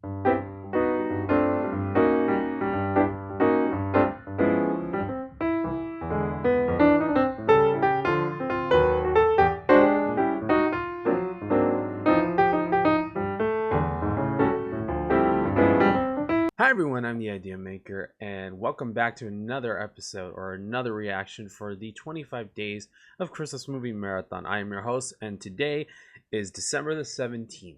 Hi everyone, I'm the Idea Maker, and welcome back to another episode or another reaction for the 25 Days of Christmas Movie Marathon. I am your host, and today is December the 17th.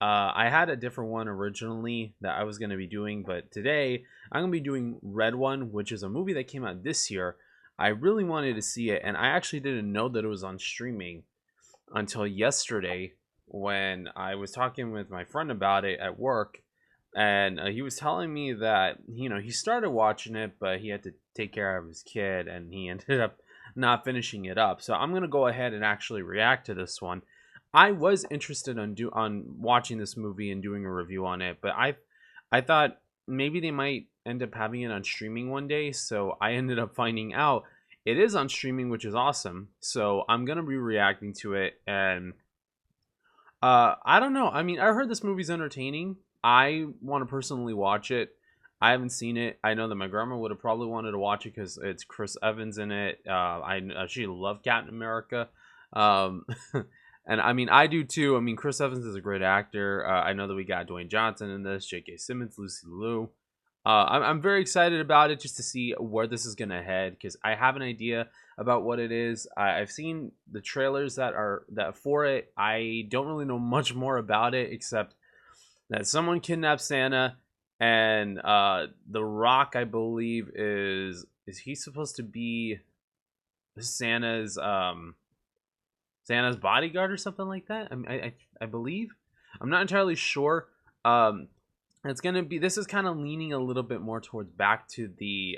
I had a different one originally that I was going to be doing, but today I'm going to be doing Red One, which is a movie that came out this year. I really wanted to see it, and I actually didn't know that it was on streaming until yesterday when I was talking with my friend about it at work, and he was telling me that he started watching it, but he had to take care of his kid, and he ended up not finishing it up. So I'm gonna go ahead and actually react to this one. I was interested on watching this movie and doing a review on it, but I thought maybe they might end up having it on streaming one day. So I ended up finding out it is on streaming, which is awesome. So I'm gonna be reacting to it, and I don't know. I mean, I heard this movie's entertaining. I want to personally watch it. I haven't seen it. I know that my grandma would have probably wanted to watch it because it's Chris Evans in it. She loved Captain America, um, and I mean I do too. I mean Chris Evans is a great actor. I know that we got Dwayne Johnson in this, J.K. Simmons, Lucy Liu. I'm very excited about it just to see where this is gonna head because I have an idea about what it is. I've seen the trailers that for it. I don't really know much more about it except that someone kidnapped Santa, and The Rock, I believe, is he supposed to be Santa's Santa's bodyguard or something like that? I believe. I'm not entirely sure. It's gonna be. This is kind of leaning a little bit more towards back to the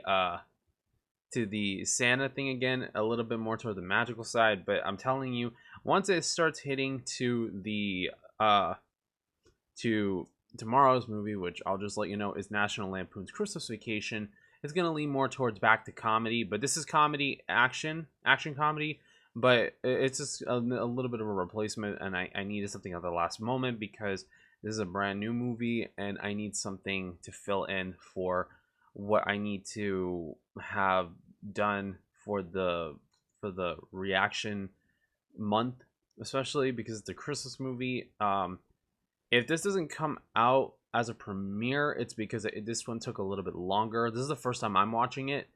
Santa thing again, a little bit more toward the magical side. But I'm telling you, once it starts hitting to tomorrow's movie, which I'll just let you know is National Lampoon's Christmas Vacation, it's going to lean more towards back to comedy. But this is comedy, action comedy. But it's just a little bit of a replacement, and I needed something at the last moment because this is a brand new movie, and I need something to fill in for what I need to have done for the reaction month, especially because it's a Christmas movie. If this doesn't come out as a premiere, it's because this one took a little bit longer. This is the first time I'm watching it,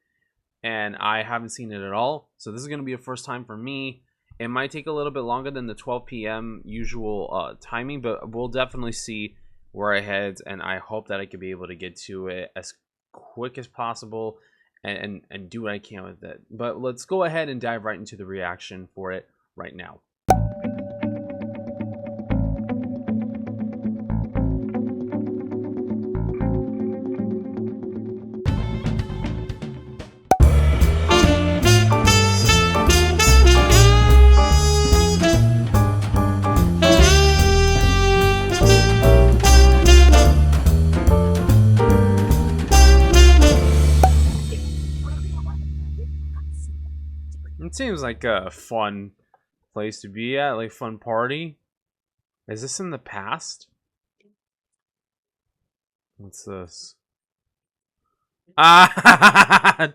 and I haven't seen it at all. So this is going to be a first time for me. It might take a little bit longer than the 12 p.m. usual timing, but we'll definitely see where it heads, and I hope that I could be able to get to it as quick as possible and do what I can with it. But let's go ahead and dive right into the reaction for it right now. It seems like a fun place to be at, like fun party. Is this in the past? What's this? Ah!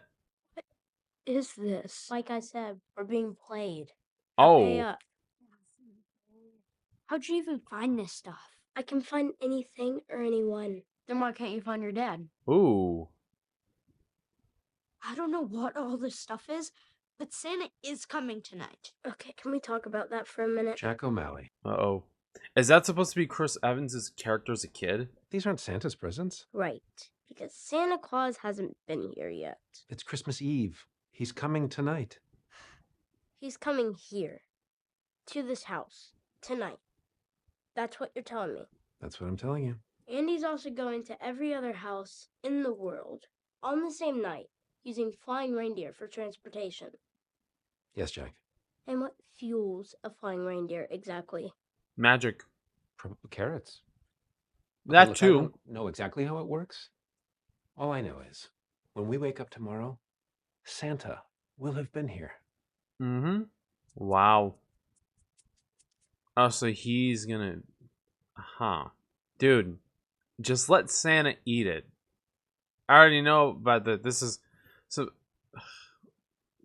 Is this? Like I said, we're being played. Oh. How'd you even find this stuff? I can find anything or anyone. Then why can't you find your dad? Ooh. I don't know what all this stuff is, but Santa is coming tonight. Okay, can we talk about that for a minute? Jack O'Malley. Uh-oh. Is that supposed to be Chris Evans' character as a kid? These aren't Santa's presents. Right, because Santa Claus hasn't been here yet. It's Christmas Eve. He's coming tonight. He's coming here, to this house, tonight. That's what you're telling me. That's what I'm telling you. And he's also going to every other house in the world on the same night, using flying reindeer for transportation. Yes, Jack. And what fuels a flying reindeer exactly? Magic. Probably carrots. That Look, I too. don't know exactly how it works. All I know is, when we wake up tomorrow, Santa will have been here. Mm-hmm. Wow. Oh, so he's gonna... Huh. Dude, Just let Santa eat it. I already know about that. This is so.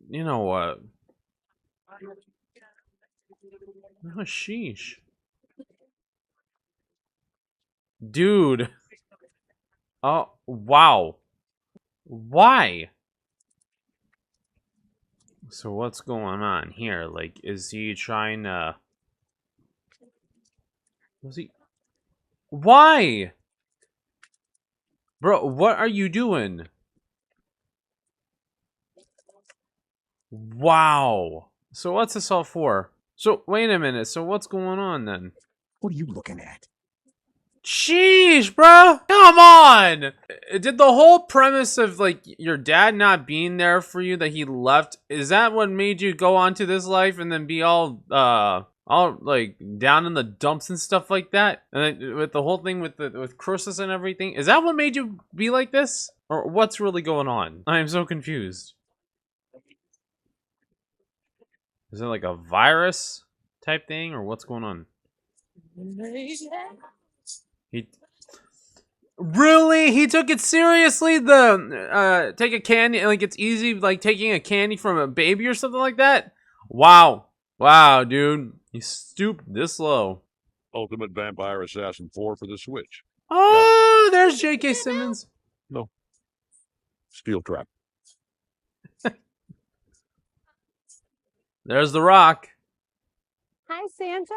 You know what? Oh, sheesh, dude. Oh wow. Why? So what's going on here? Like, is he trying to? Was he? Why, bro? What are you doing? Wow. So what's this all for? So wait a minute. So what's going on then? What are you looking at? Sheesh, bro. Come on. Did the whole premise of like your dad not being there for you, that he left, is that what made you go on to this life and then be all like down in the dumps and stuff like that? And then with the whole thing with Christmas and everything, is that what made you be like this? Or what's really going on? I am so confused. Is it like a virus type thing, or what's going on? He really? He took it seriously? The take a candy, like it's easy, like taking a candy from a baby or something like that? Wow. Wow, dude. He stooped this low. Ultimate Vampire Assassin 4 for the Switch. Oh, there's J.K. Simmons. No. Steel Trap. There's The Rock. Hi, Santa.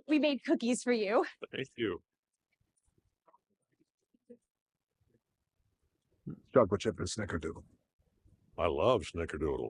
We made cookies for you. Thank you. Chocolate chip and snickerdoodle. I love Snickerdoodle.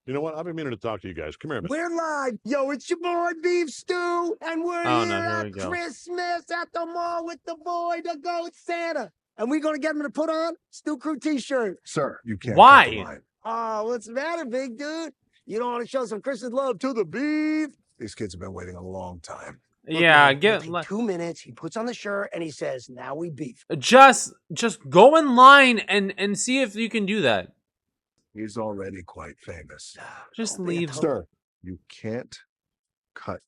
You know what? I've been meaning to talk to you guys. Come here a minute. We're live. Yo, it's your boy Beef Stew, and we're Oh, here no, here we at go. Christmas at the mall with the boy, the goat Santa. And we're going to get him to put on Stew Crew t-shirt. Sir, you can't. Why? cut the line. Oh, what's the matter, big dude? You don't want to show some Christmas love to the beef? These kids have been waiting a long time. Look, Yeah, man, get it'll take 2 minutes. He puts on the shirt, and he says, now we beef. just go in line and see if you can do that. He's already quite famous. Just Don't be a leave. total- Sir, you can't cut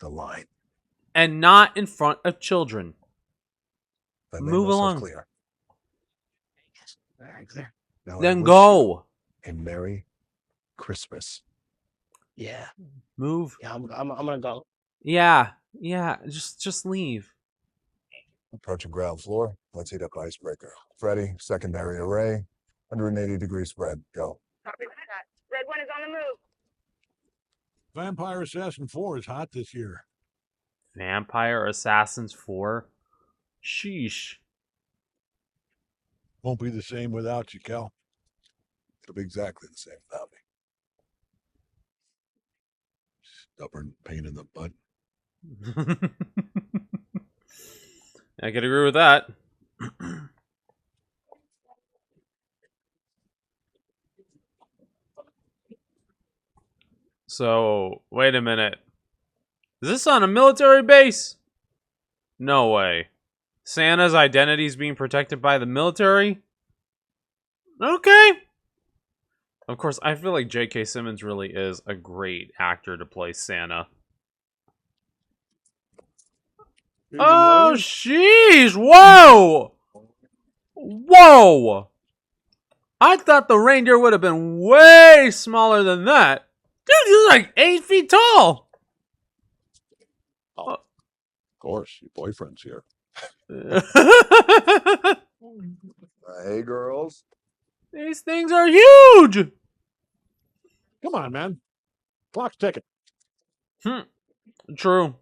the line. And not in front of children. I made Move myself along. Clear. All right, clear. Now I Then wish go. you a Merry Christmas. Yeah, Move. yeah, I'm going to go. Yeah. Just leave. Approaching ground floor. Let's heat up icebreaker. Freddy, secondary array. 180-degree spread. Go. Red one is on the move. Vampire Assassin 4 is hot this year. Vampire Assassins 4. Sheesh. Won't be the same without you, Cal. It'll be exactly the same without me. Stubborn pain in the butt. I could agree with that. So, wait a minute. Is this on a military base? No way. Santa's identity is being protected by the military? Okay. Of course, I feel like J.K. Simmons really is a great actor to play Santa. Oh, sheesh! Whoa! Whoa! I thought the reindeer would have been way smaller than that. Dude, he's like 8 feet tall! Of course, your boyfriend's here. Hey, girls. These things are huge! Come on, man. Clock's ticking. True.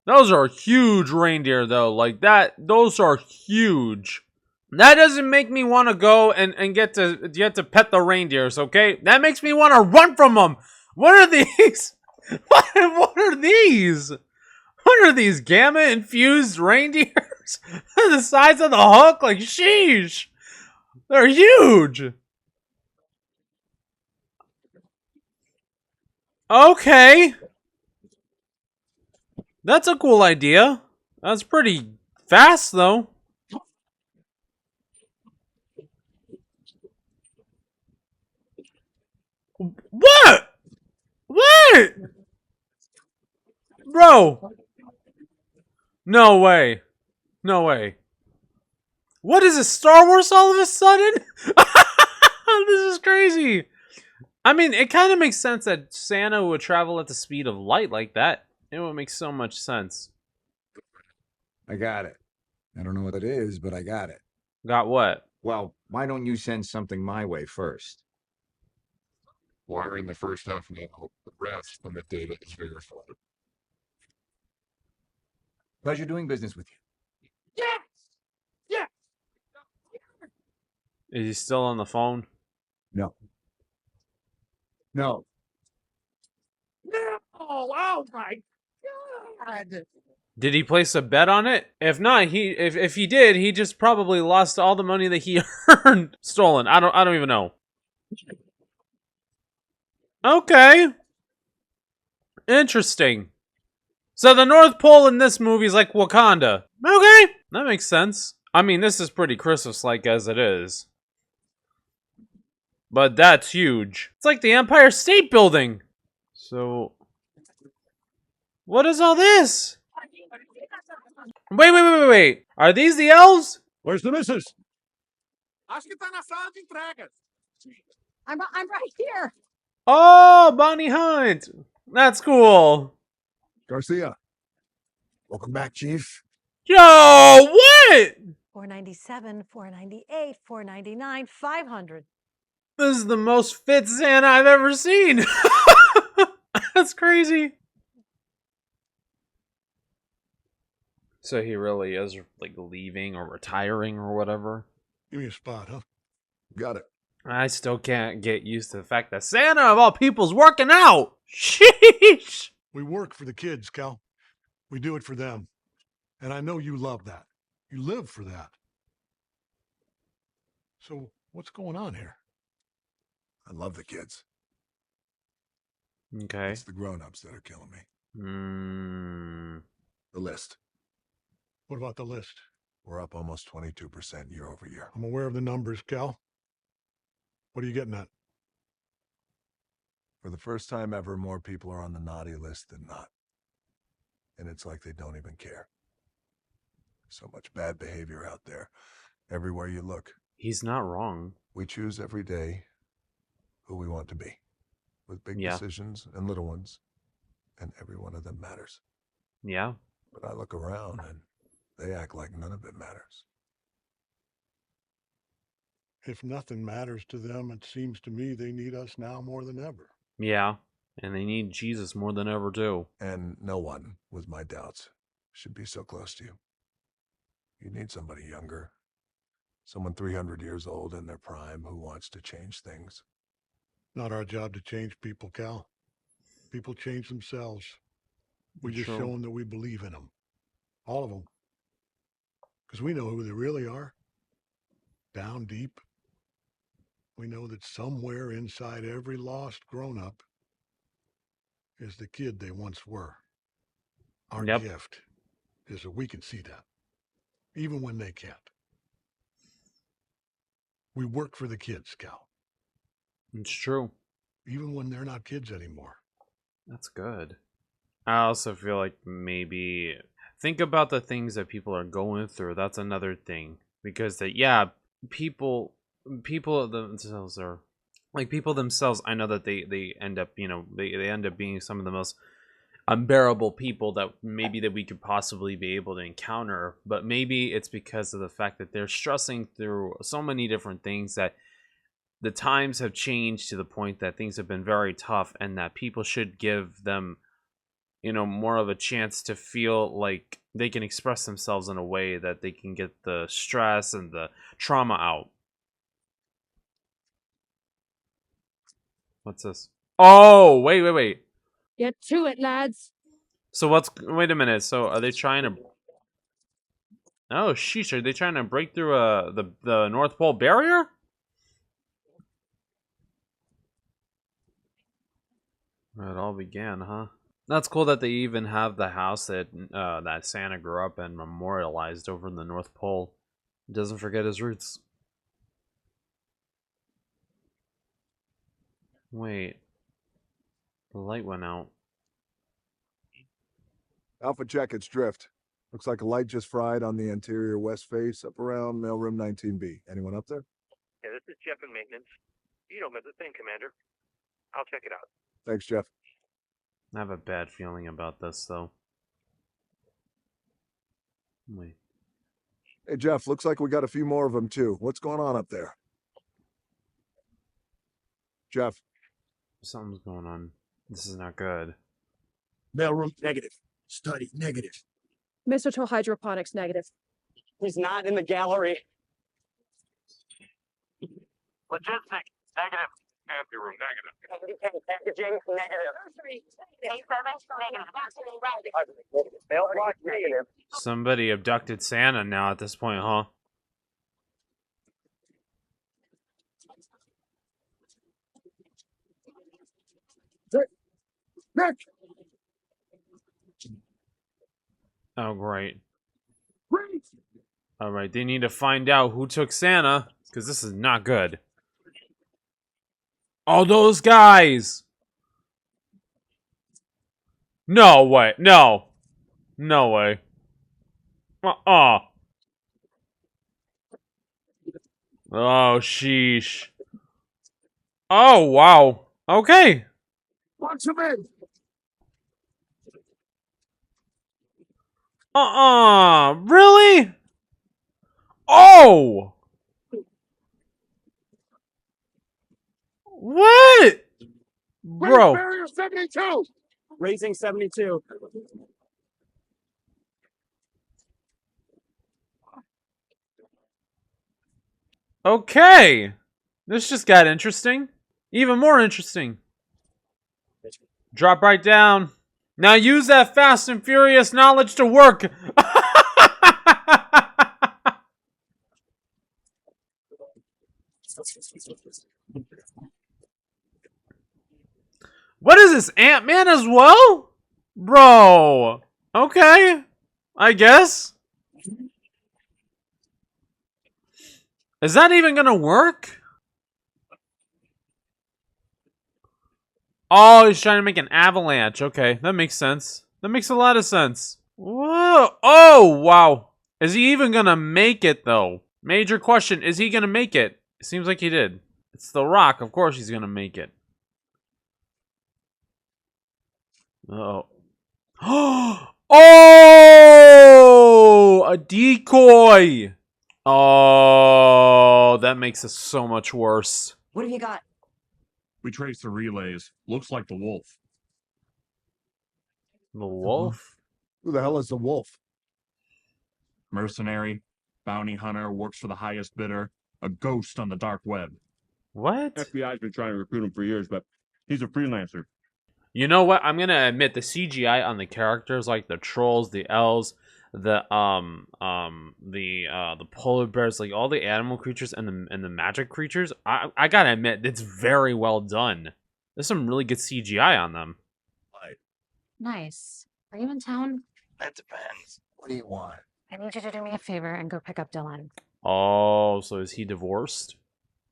Those are huge reindeer, though. Like that, those are huge. That doesn't make me want to go and get to pet the reindeers, okay? That makes me want to run from them. What are these? What are these? What are these gamma-infused reindeers? The size of the Hulk? Like, sheesh. They're huge. Okay. That's a cool idea. That's pretty fast, though. What? What? Bro. No way. No way. What is this, Star Wars all of a sudden? This is crazy. I mean, it kind of makes sense that Santa would travel at the speed of light like that. It would make so much sense. I got it. I don't know what it is, but I got it. Got what? Well, why don't you send something my way first? Wiring the first half now. The rest when the data is verified. Pleasure doing business with you. Yes! Yes! Is he still on the phone? No. No. No! Oh my God! Did he place a bet on it? If not, if he did, he just probably lost all the money that he earned stolen. I don't even know. Okay. Interesting. So the North Pole in this movie is like Wakanda. Okay, that makes sense. I mean, this is pretty Christmas-like as it is. But that's huge. It's like the Empire State Building. So, what is all this? Wait. Are these the elves? Where's the missus? I'm right here. Oh, Bonnie Hunt. That's cool. Garcia. Welcome back, Chief. Yo, what? 497, 498, 499, 500. This is the most fit Santa I've ever seen. That's crazy. So he really is like leaving or retiring or whatever. Give me a spot, huh? Got it. I still can't get used to the fact that Santa of all people's working out. Sheesh. We work for the kids, Cal. We do it for them. And I know you love that. You live for that. So what's going on here? I love the kids. Okay. It's the grown-ups that are killing me. The list. What about the list? We're up almost 22% year over year. I'm aware of the numbers, Cal. What are you getting at? For the first time ever, more people are on the naughty list than not. And it's like they don't even care. So much bad behavior out there. Everywhere you look. He's not wrong. We choose every day who we want to be. With big Yeah. decisions and little ones. And every one of them matters. Yeah. But I look around and they act like none of it matters. If nothing matters to them, it seems to me they need us now more than ever. Yeah. And they need Jesus more than ever too. And no one, with my doubts, should be so close to you. You need somebody younger. Someone 300 years old in their prime who wants to change things. Not our job to change people, Cal. People change themselves. We just True. show them that we believe in them. All of them. Because we know who they really are. Down deep. We know that somewhere inside every lost grown-up is the kid they once were. Our Yep. gift is that we can see that. Even when they can't. We work for the kids, Cal. It's true. Even when they're not kids anymore. That's good. I also feel like maybe think about the things that people are going through. That's another thing. Because people themselves are like people themselves. I know that they end up, they end up being some of the most unbearable people that we could possibly be able to encounter. But maybe it's because of the fact that they're stressing through so many different things that the times have changed to the point that things have been very tough, and that people should give them, more of a chance to feel like they can express themselves in a way that they can get the stress and the trauma out. What's this? Oh, wait. Get to it, lads. So wait a minute. So are they trying to... Oh, sheesh. Are they trying to break through the North Pole barrier? It all began, huh? That's cool that they even have the house that that Santa grew up and memorialized over in the North Pole. He doesn't forget his roots. Wait. The light went out. Alpha check its drift. Looks like a light just fried on the interior west face up around mailroom 19B. Anyone up there? Yeah, this is Jeff in maintenance. You don't miss a thing, Commander. I'll check it out. Thanks, Jeff. I have a bad feeling about this, though. Wait. Hey, Jeff, looks like we got a few more of them, too. What's going on up there? Jeff. Something's going on. This is not good. Mailroom negative. Study negative. Mistletoe hydroponics negative. He's not in the gallery. Logistics, negative. Empty room, negative. Packaging negative. Mailbox, negative. Somebody abducted Santa now at this point, huh? Nick! Oh, great. Alright, they need to find out who took Santa, because this is not good. All those guys! No way. No. No way. Oh, sheesh. Oh, wow. Okay. Watch him in! Really? Oh! What? Bro. Barrier 72! Raising 72. Okay. This just got interesting. Even more interesting. Drop right down. Now use that fast and furious knowledge to work. What is this, Ant-Man as well? Bro. Okay. I guess. Is that even gonna work? Oh, he's trying to make an avalanche. Okay, that makes sense. That makes a lot of sense. Whoa. Oh, wow. Is he even gonna make it, though? Major question. Is he gonna make it? It seems like he did. It's The Rock. Of course he's gonna make it. Uh-oh. Oh! A decoy! Oh, that makes it so much worse. What have you got? We traced the relays. Looks like the wolf. The wolf? Who the hell is the wolf? Mercenary, bounty hunter, works for the highest bidder, a ghost on the dark web. What? FBI's been trying to recruit him for years, but he's a freelancer. You know what? I'm gonna admit the CGI on the characters, like the trolls, the elves, the polar bears, like all the animal creatures and the magic creatures. I gotta admit, it's very well done. There's some really good CGI on them. Nice. Are you in town? That depends. What do you want? I need you to do me a favor and go pick up Dylan. Oh, so is he divorced?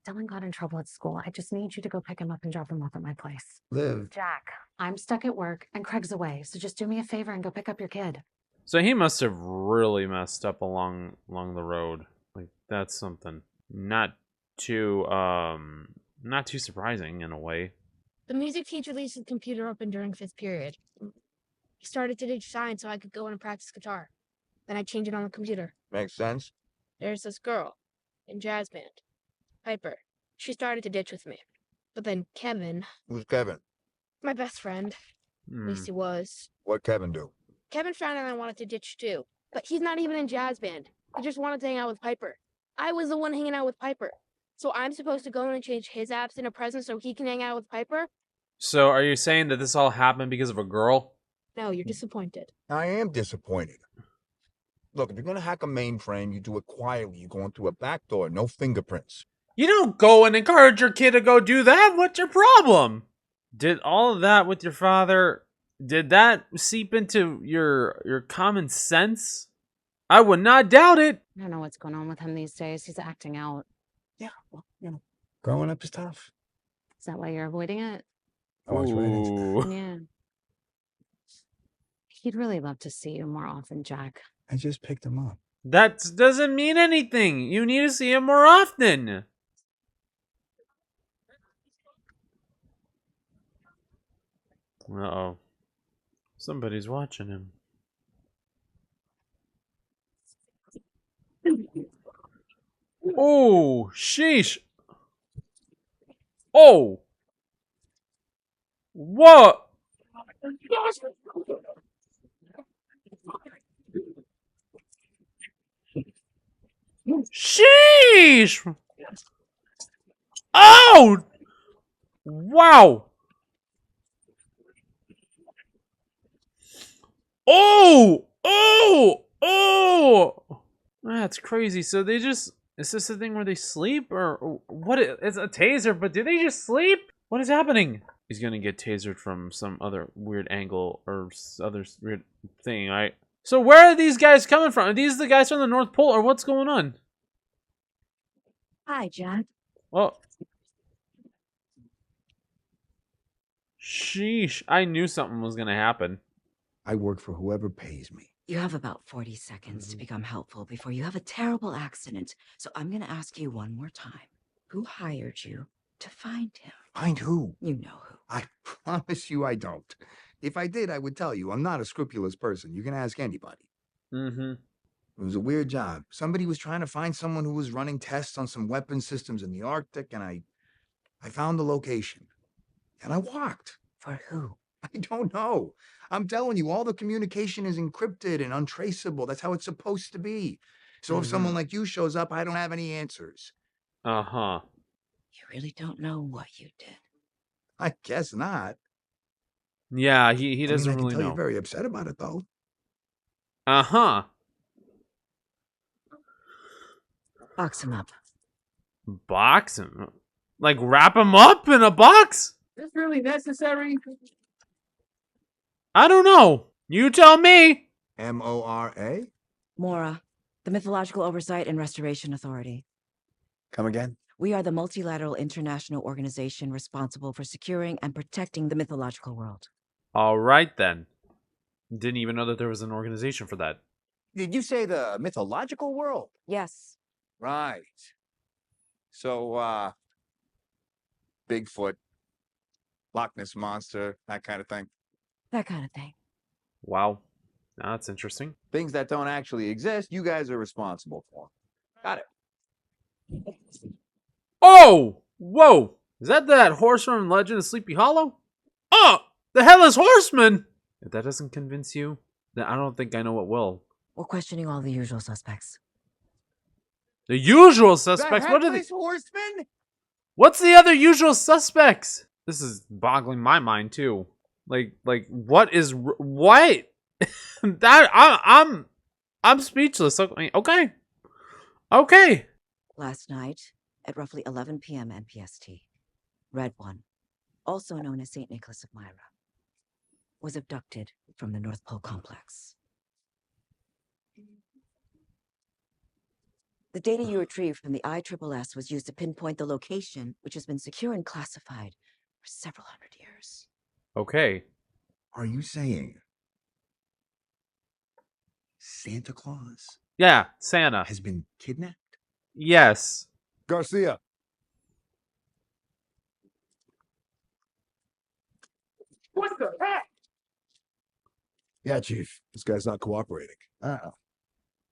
Dylan got in trouble at school. I just need you to go pick him up and drop him off at my place. Liv. Jack, I'm stuck at work and Craig's away, so just do me a favor and go pick up your kid. So he must have really messed up along the road. Like that's something not too surprising in a way. The music teacher leaves his computer open during 5th period. He started to teach science so I could go in and practice guitar. Then I changed it on the computer. Makes sense. There's this girl in jazz band, Piper. She started to ditch with me. But then Kevin, Who's Kevin? my best friend, at least he was. What'd Kevin do? Kevin found out I wanted to ditch too. But he's not even in jazz band. He just wanted to hang out with Piper. I was the one hanging out with Piper. So I'm supposed to go in and change his apps into present so he can hang out with Piper? So are you saying that this all happened because of a girl? No, you're disappointed. I am disappointed. Look, if you're gonna hack a mainframe, you do it quietly. You go in through a back door, no fingerprints. You don't go and encourage your kid to go do that. What's your problem? Did all of that with your father, did that seep into your common sense? I would not doubt it. I don't know what's going on with him these days. He's acting out. Yeah, well, growing up is tough. Is that why you're avoiding it? I watch ratings. Ooh. Yeah. He'd really love to see you more often, Jack. I just picked him up. That doesn't mean anything. You need to see him more often. Uh-oh. Somebody's watching him. Oh, sheesh. Oh. What? Sheesh. Oh. Wow. Oh. Oh. Oh. That's crazy. So they just... Is this the thing where they sleep? Or what? It's a taser, but do they just sleep? What is happening? He's gonna get tasered from some other weird angle or other weird thing, right? So where are these guys coming from? Are these the guys from the North Pole, or what's going on? Hi, Jack. Oh. Sheesh. I knew something was gonna happen. I work for whoever pays me. You have about 40 seconds to become helpful before you have a terrible accident. So I'm going to ask you one more time. Who hired you to find him? Find who? You know who. I promise you I don't. If I did, I would tell you. I'm not a scrupulous person. You can ask anybody. Mm-hmm. It was a weird job. Somebody was trying to find someone who was running tests on some weapon systems in the Arctic, and I found the location. And I walked. For who? I don't know. I'm telling you, all the communication is encrypted and untraceable. That's how it's supposed to be. So if someone like you shows up, I don't have any answers. Uh-huh. You really don't know what you did. I guess not. Yeah, he doesn't I can really tell know. You're very upset about it, though. Uh-huh. Box him up. Box him? Like wrap him up in a box? Is this really necessary? I don't know. You tell me. MORA? Mora, the Mythological Oversight and Restoration Authority. Come again? We are the multilateral international organization responsible for securing and protecting the mythological world. All right, then. Didn't even know that there was an organization for that. Did you say the mythological world? Yes. Right. So, Bigfoot, Loch Ness Monster, that kind of thing. That kind of thing. Wow. Now that's interesting. Things that don't actually exist, you guys are responsible for. Got it. Oh! Whoa! Is that horse from Legend of Sleepy Hollow? Oh! The Headless Horseman! If that doesn't convince you, then I don't think I know what will. We're questioning all the usual suspects. The usual suspects? The What are the... Headless Horseman? What's the other usual suspects? This is boggling my mind too. Like what is what? I'm speechless. Okay. Okay. Last night, at roughly 11 p.m. NPST, Red One, also known as St. Nicholas of Myra, was abducted from the North Pole complex. The data you retrieved from the ISSS was used to pinpoint the location, which has been secure and classified for several hundred years. Okay. Are you saying Santa Claus Yeah, Santa. has been kidnapped? Yes. Garcia. What the heck? Yeah, Chief. This guy's not cooperating. Oh.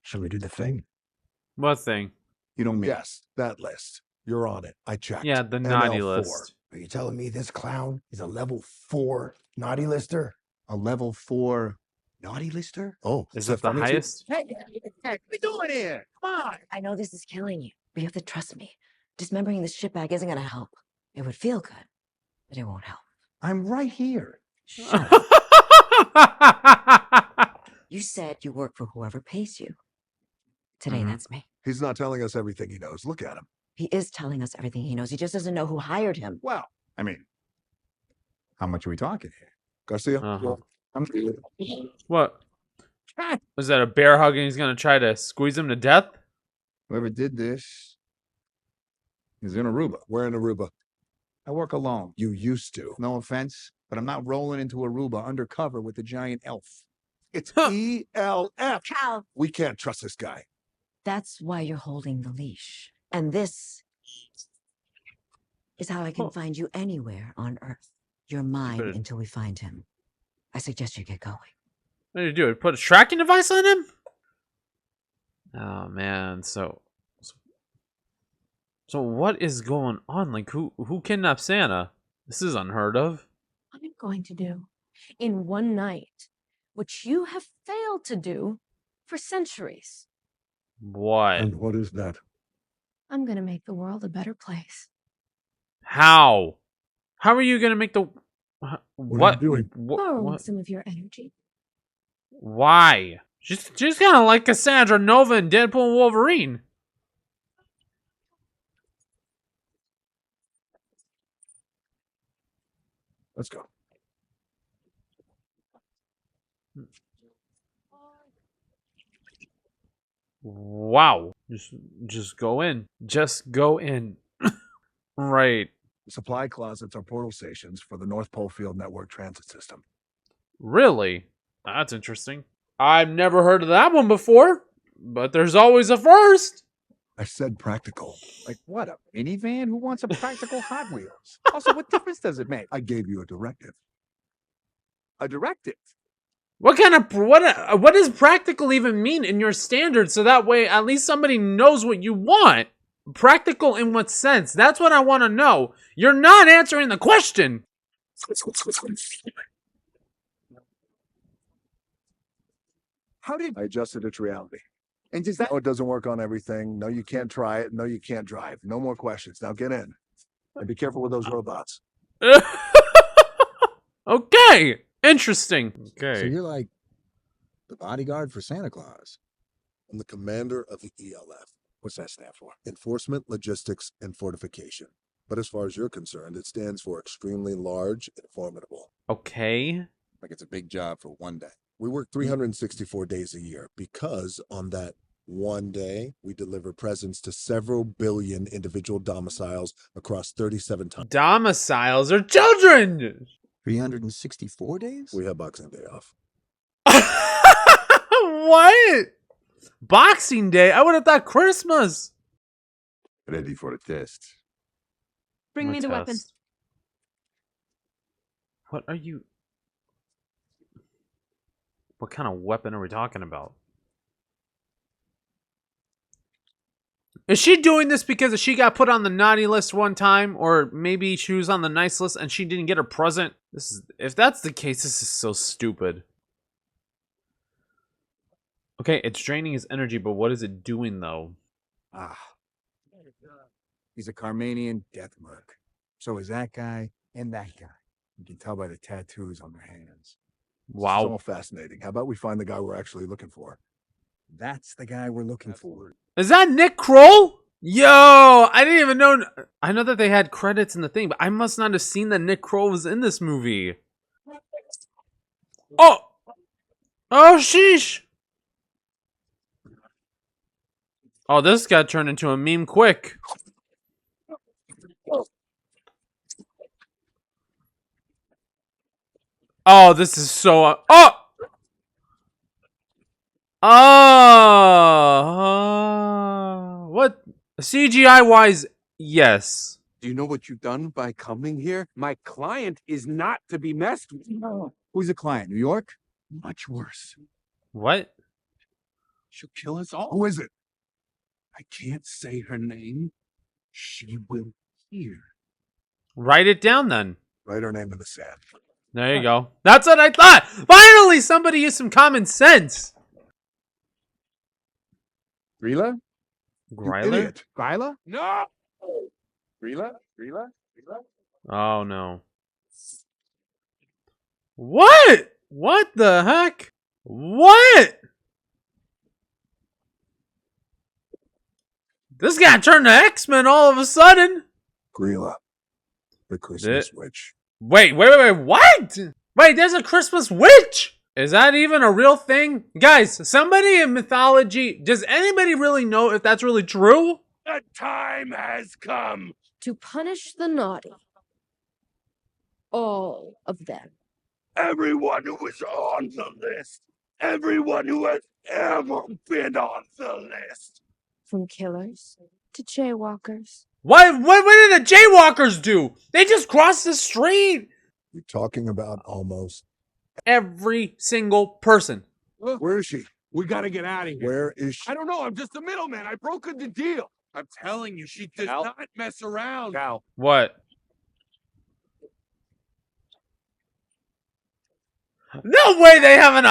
Shall we do the thing? What thing? You don't mean Yes, that list. You're on it. I checked. Yeah, the naughty NL4. list. Are you telling me this clown is a level 4 naughty lister? a level 4 naughty lister? Oh, Is that the funny, Chief? highest? Hey, what are we doing here? Come on. I know this is killing you, but you have to trust me. Dismembering this shitbag isn't gonna help. It would feel good, but it won't help. I'm right here. Shut up. You said you work for whoever pays you. Today, that's me. He's not telling us everything he knows. Look at him. He is telling us everything he knows. He just doesn't know who hired him. Well, I mean, how much are we talking here? Garcia? Uh-huh. I'm What? Was that a bear hug and he's gonna try to squeeze him to death? Whoever did this is in Aruba. We're in Aruba. I work alone. You used to. No offense, but I'm not rolling into Aruba undercover with a giant elf. It's ELF. Cal, We can't trust this guy. that's why you're holding the leash. And this is how I can find you anywhere on Earth. You're mine better- until we find him. I suggest you get going. What did you do? Put a tracking device on him? Oh man, so what is going on? Like who kidnapped Santa? This is unheard of. I'm going to do in one night what you have failed to do for centuries. What? And what is that? I'm going to make the world a better place. How? How are you gonna make the What are you doing? Borrowing What? some of your energy. Why? She's kind of like Cassandra Nova and Deadpool and Wolverine. Let's go. Wow. Just go in. Just go in. Right. Supply closets are portal stations for the North Pole Field Network transit system. Really? That's interesting. I've never heard of that one before, but there's always a first. I said practical. Like what, a minivan? Who wants a practical Hot Wheels? Also, what difference does it make? I gave you a directive. A directive. What kind of what does practical even mean in your standards? So that way, at least somebody knows what you want. Practical in what sense? That's what I want to know. You're not answering the question. How did... I adjusted it to reality. And does that... No, it doesn't work on everything. No, you can't try it. No, you can't drive. No more questions. Now get in. And be careful with those robots. Okay. Interesting. Okay. So you're like the bodyguard for Santa Claus. I'm the commander of the ELF. What's that stand for? Enforcement, Logistics, and Fortification. But as far as you're concerned, it stands for extremely large and formidable. Okay. Like it's a big job for one day. We work 364 days a year because on that one day, we deliver presents to several billion individual domiciles across 37 times. Domiciles are children. 364 days? We have Boxing Day off. What? Boxing Day? I would have thought Christmas. Ready for a test. Bring me the weapon. Test. What are you... What kind of weapon are we talking about? Is she doing this because she got put on the naughty list one time? Or maybe she was on the nice list and she didn't get her present? If that's the case, this is so stupid. Okay, it's draining his energy, but what is it doing though? Ah. He's a Carmanian death merc. So is that guy and that guy. You can tell by the tattoos on their hands. Wow. It's all fascinating. How about we find the guy we're actually looking for? That's the guy we're looking for. Is that Nick Kroll? Yo, I didn't even know. I know that they had credits in the thing, but I must not have seen that Nick Kroll was in this movie. Oh! Oh, sheesh! Oh, this got turned into a meme quick. Oh, this is so... oh! What? CGI-wise, yes. Do you know what you've done by coming here? My client is not to be messed with. Who's the client? New York? Much worse. What? She'll kill us all. Who is it? I can't say her name. She will hear. Write it down then. Write her name in the sand. There you go. That's what I thought. Finally, somebody used some common sense. Grilla? Gryler? Gryla? No! Grilla? Grilla? Grilla? Oh, no. What? What the heck? What? This guy turned to X-Men all of a sudden. Grilla, the Christmas witch. Wait, what? Wait, there's a Christmas witch? Is that even a real thing? Guys, somebody in mythology, does anybody really know if that's really true? The time has come. To punish the naughty. All of them. Everyone who is on the list everyone who has ever been on the list. From killers to jaywalkers. What did the jaywalkers do? They just crossed the street. You're talking about almost every single person. Where is she? We gotta get out of here. Where is she? I don't know. I'm just a middleman. I brokered the deal. I'm telling you, she does not mess around. Cal. What? No way they have an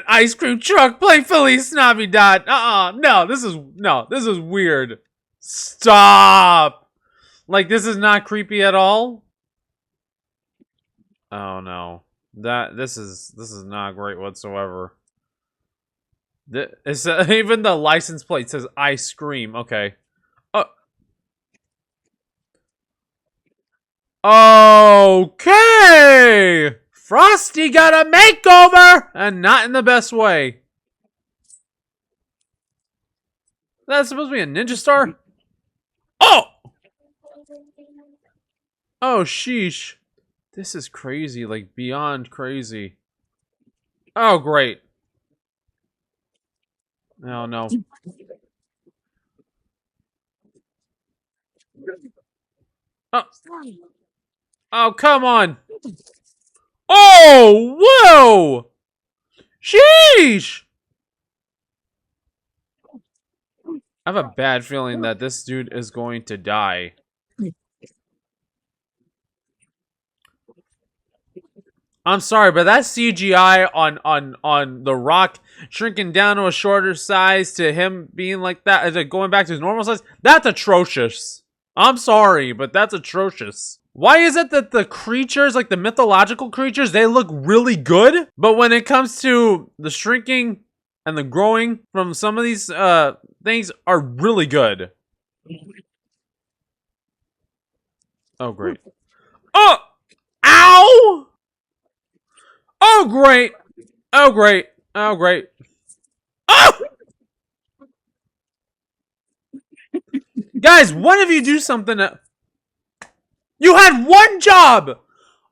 ice cream truck playing Feliz Navidad. No, this is weird. Stop. Like, this is not creepy at all. Oh no. This is not great whatsoever. Even the license plate says ice cream. Okay. Okay. Frosty got a makeover, and not in the best way. That's supposed to be a ninja star? Oh! Oh, sheesh. This is crazy, like beyond crazy. Oh, great. Oh, no. Oh. Oh, come on. Oh, whoa! Sheesh! I have a bad feeling that this dude is going to die. I'm sorry, but that CGI on The Rock shrinking down to a shorter size to him being like that, going back to his normal size, that's atrocious. I'm sorry, but that's atrocious. Why is it that the creatures, like the mythological creatures, they look really good, but when it comes to the shrinking and the growing from some of these things are really good? Oh, great. Oh! Ow! Oh, great. Oh, great. Oh, great. Oh! Guys, one of you do something. You had one job!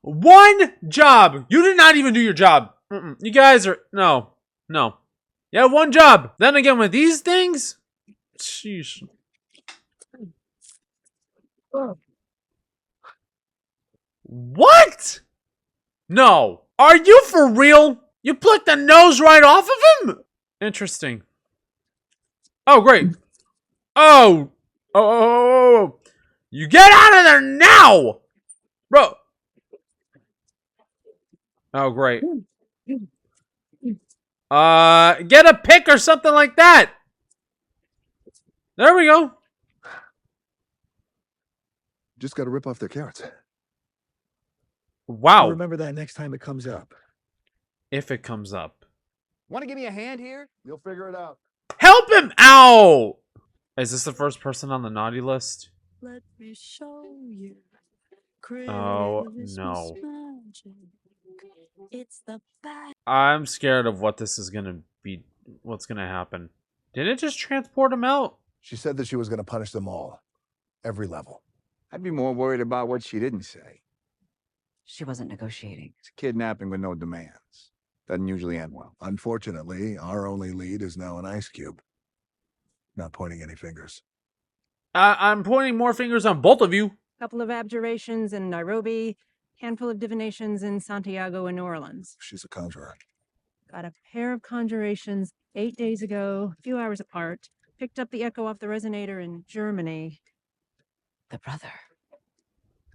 One job! You did not even do your job. You guys are... No. No. You had one job. Then again, with these things... Sheesh. What? No. Are you for real? You plucked the nose right off of him? Interesting. Oh, great. Oh. Oh. You get out of there now! Bro. Oh, great. Get a pick or something like that. There we go. Just gotta rip off their carrots. Wow. Remember that next time it comes up. If it comes up. Want to give me a hand here? You'll figure it out. Help him out! Is this the first person on the naughty list? Let me show you. Oh, no. It's the best. I'm scared of what this is gonna be. What's gonna happen. Did it just transport him out? She said that she was gonna punish them all. Every level. I'd be more worried about what she didn't say. She wasn't negotiating. It's kidnapping with no demands. Doesn't usually end well. Unfortunately, our only lead is now an ice cube. Not pointing any fingers. I'm pointing more fingers on both of you. Couple of abjurations in Nairobi, handful of divinations in Santiago and New Orleans. She's a conjurer. Got a pair of conjurations 8 days ago, a few hours apart. Picked up the echo off the resonator in Germany. The brother.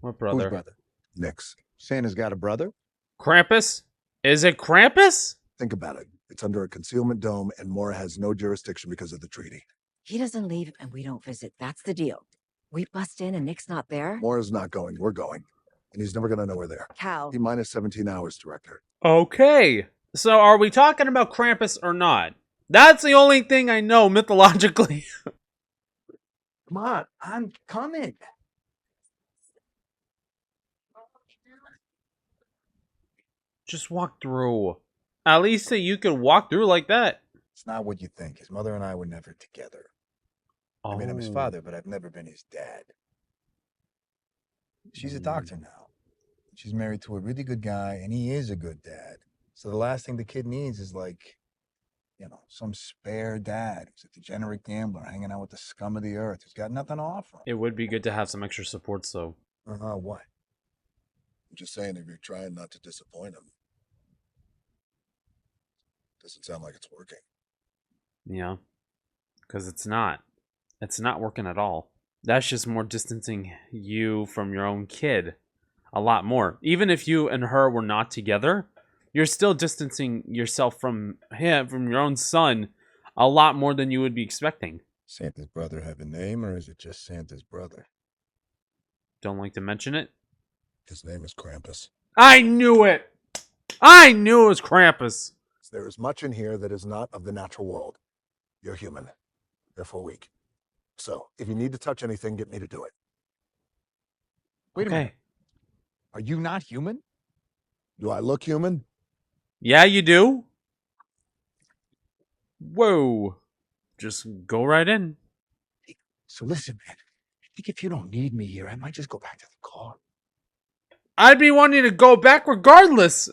What brother? Whose brother? Nick's. Santa's got a brother? Krampus? Is it Krampus? Think about it. It's under a concealment dome, and Mora has no jurisdiction because of the treaty. He doesn't leave and we don't visit. That's the deal. We bust in and Nick's not there. Mora's not going. We're going. And he's never going to know we're there. Cal. T-minus 17 hours, Director. Okay. So are we talking about Krampus or not? That's the only thing I know mythologically. Come on, I'm coming. Just walk through. At least you could walk through like that. It's not what you think. His mother and I were never together. I mean, I'm his father, but I've never been his dad. She's a doctor now. She's married to a really good guy, and he is a good dad. So the last thing the kid needs is, like, You know, some spare dad who's a degenerate gambler hanging out with the scum of the earth who's got nothing to offer. It would be good to have some extra supports, though. What? I'm just saying, if you're trying not to disappoint him, doesn't sound like it's working. Yeah. Because it's not. It's not working at all. That's just more distancing you from your own kid. A lot more. Even if you and her were not together, you're still distancing yourself from him, from your own son, a lot more than you would be expecting. Santa's brother have a name, or is it just Santa's brother? Don't like to mention it. His name is Krampus. I knew it! I knew it was Krampus! There is much in here that is not of the natural world. You're human. Therefore weak. So, if you need to touch anything, get me to do it. Wait a minute. Are you not human? Do I look human? Yeah, you do. Whoa. Just go right in. So listen, man. I think if you don't need me here, I might just go back to the car. I'd be wanting to go back regardless.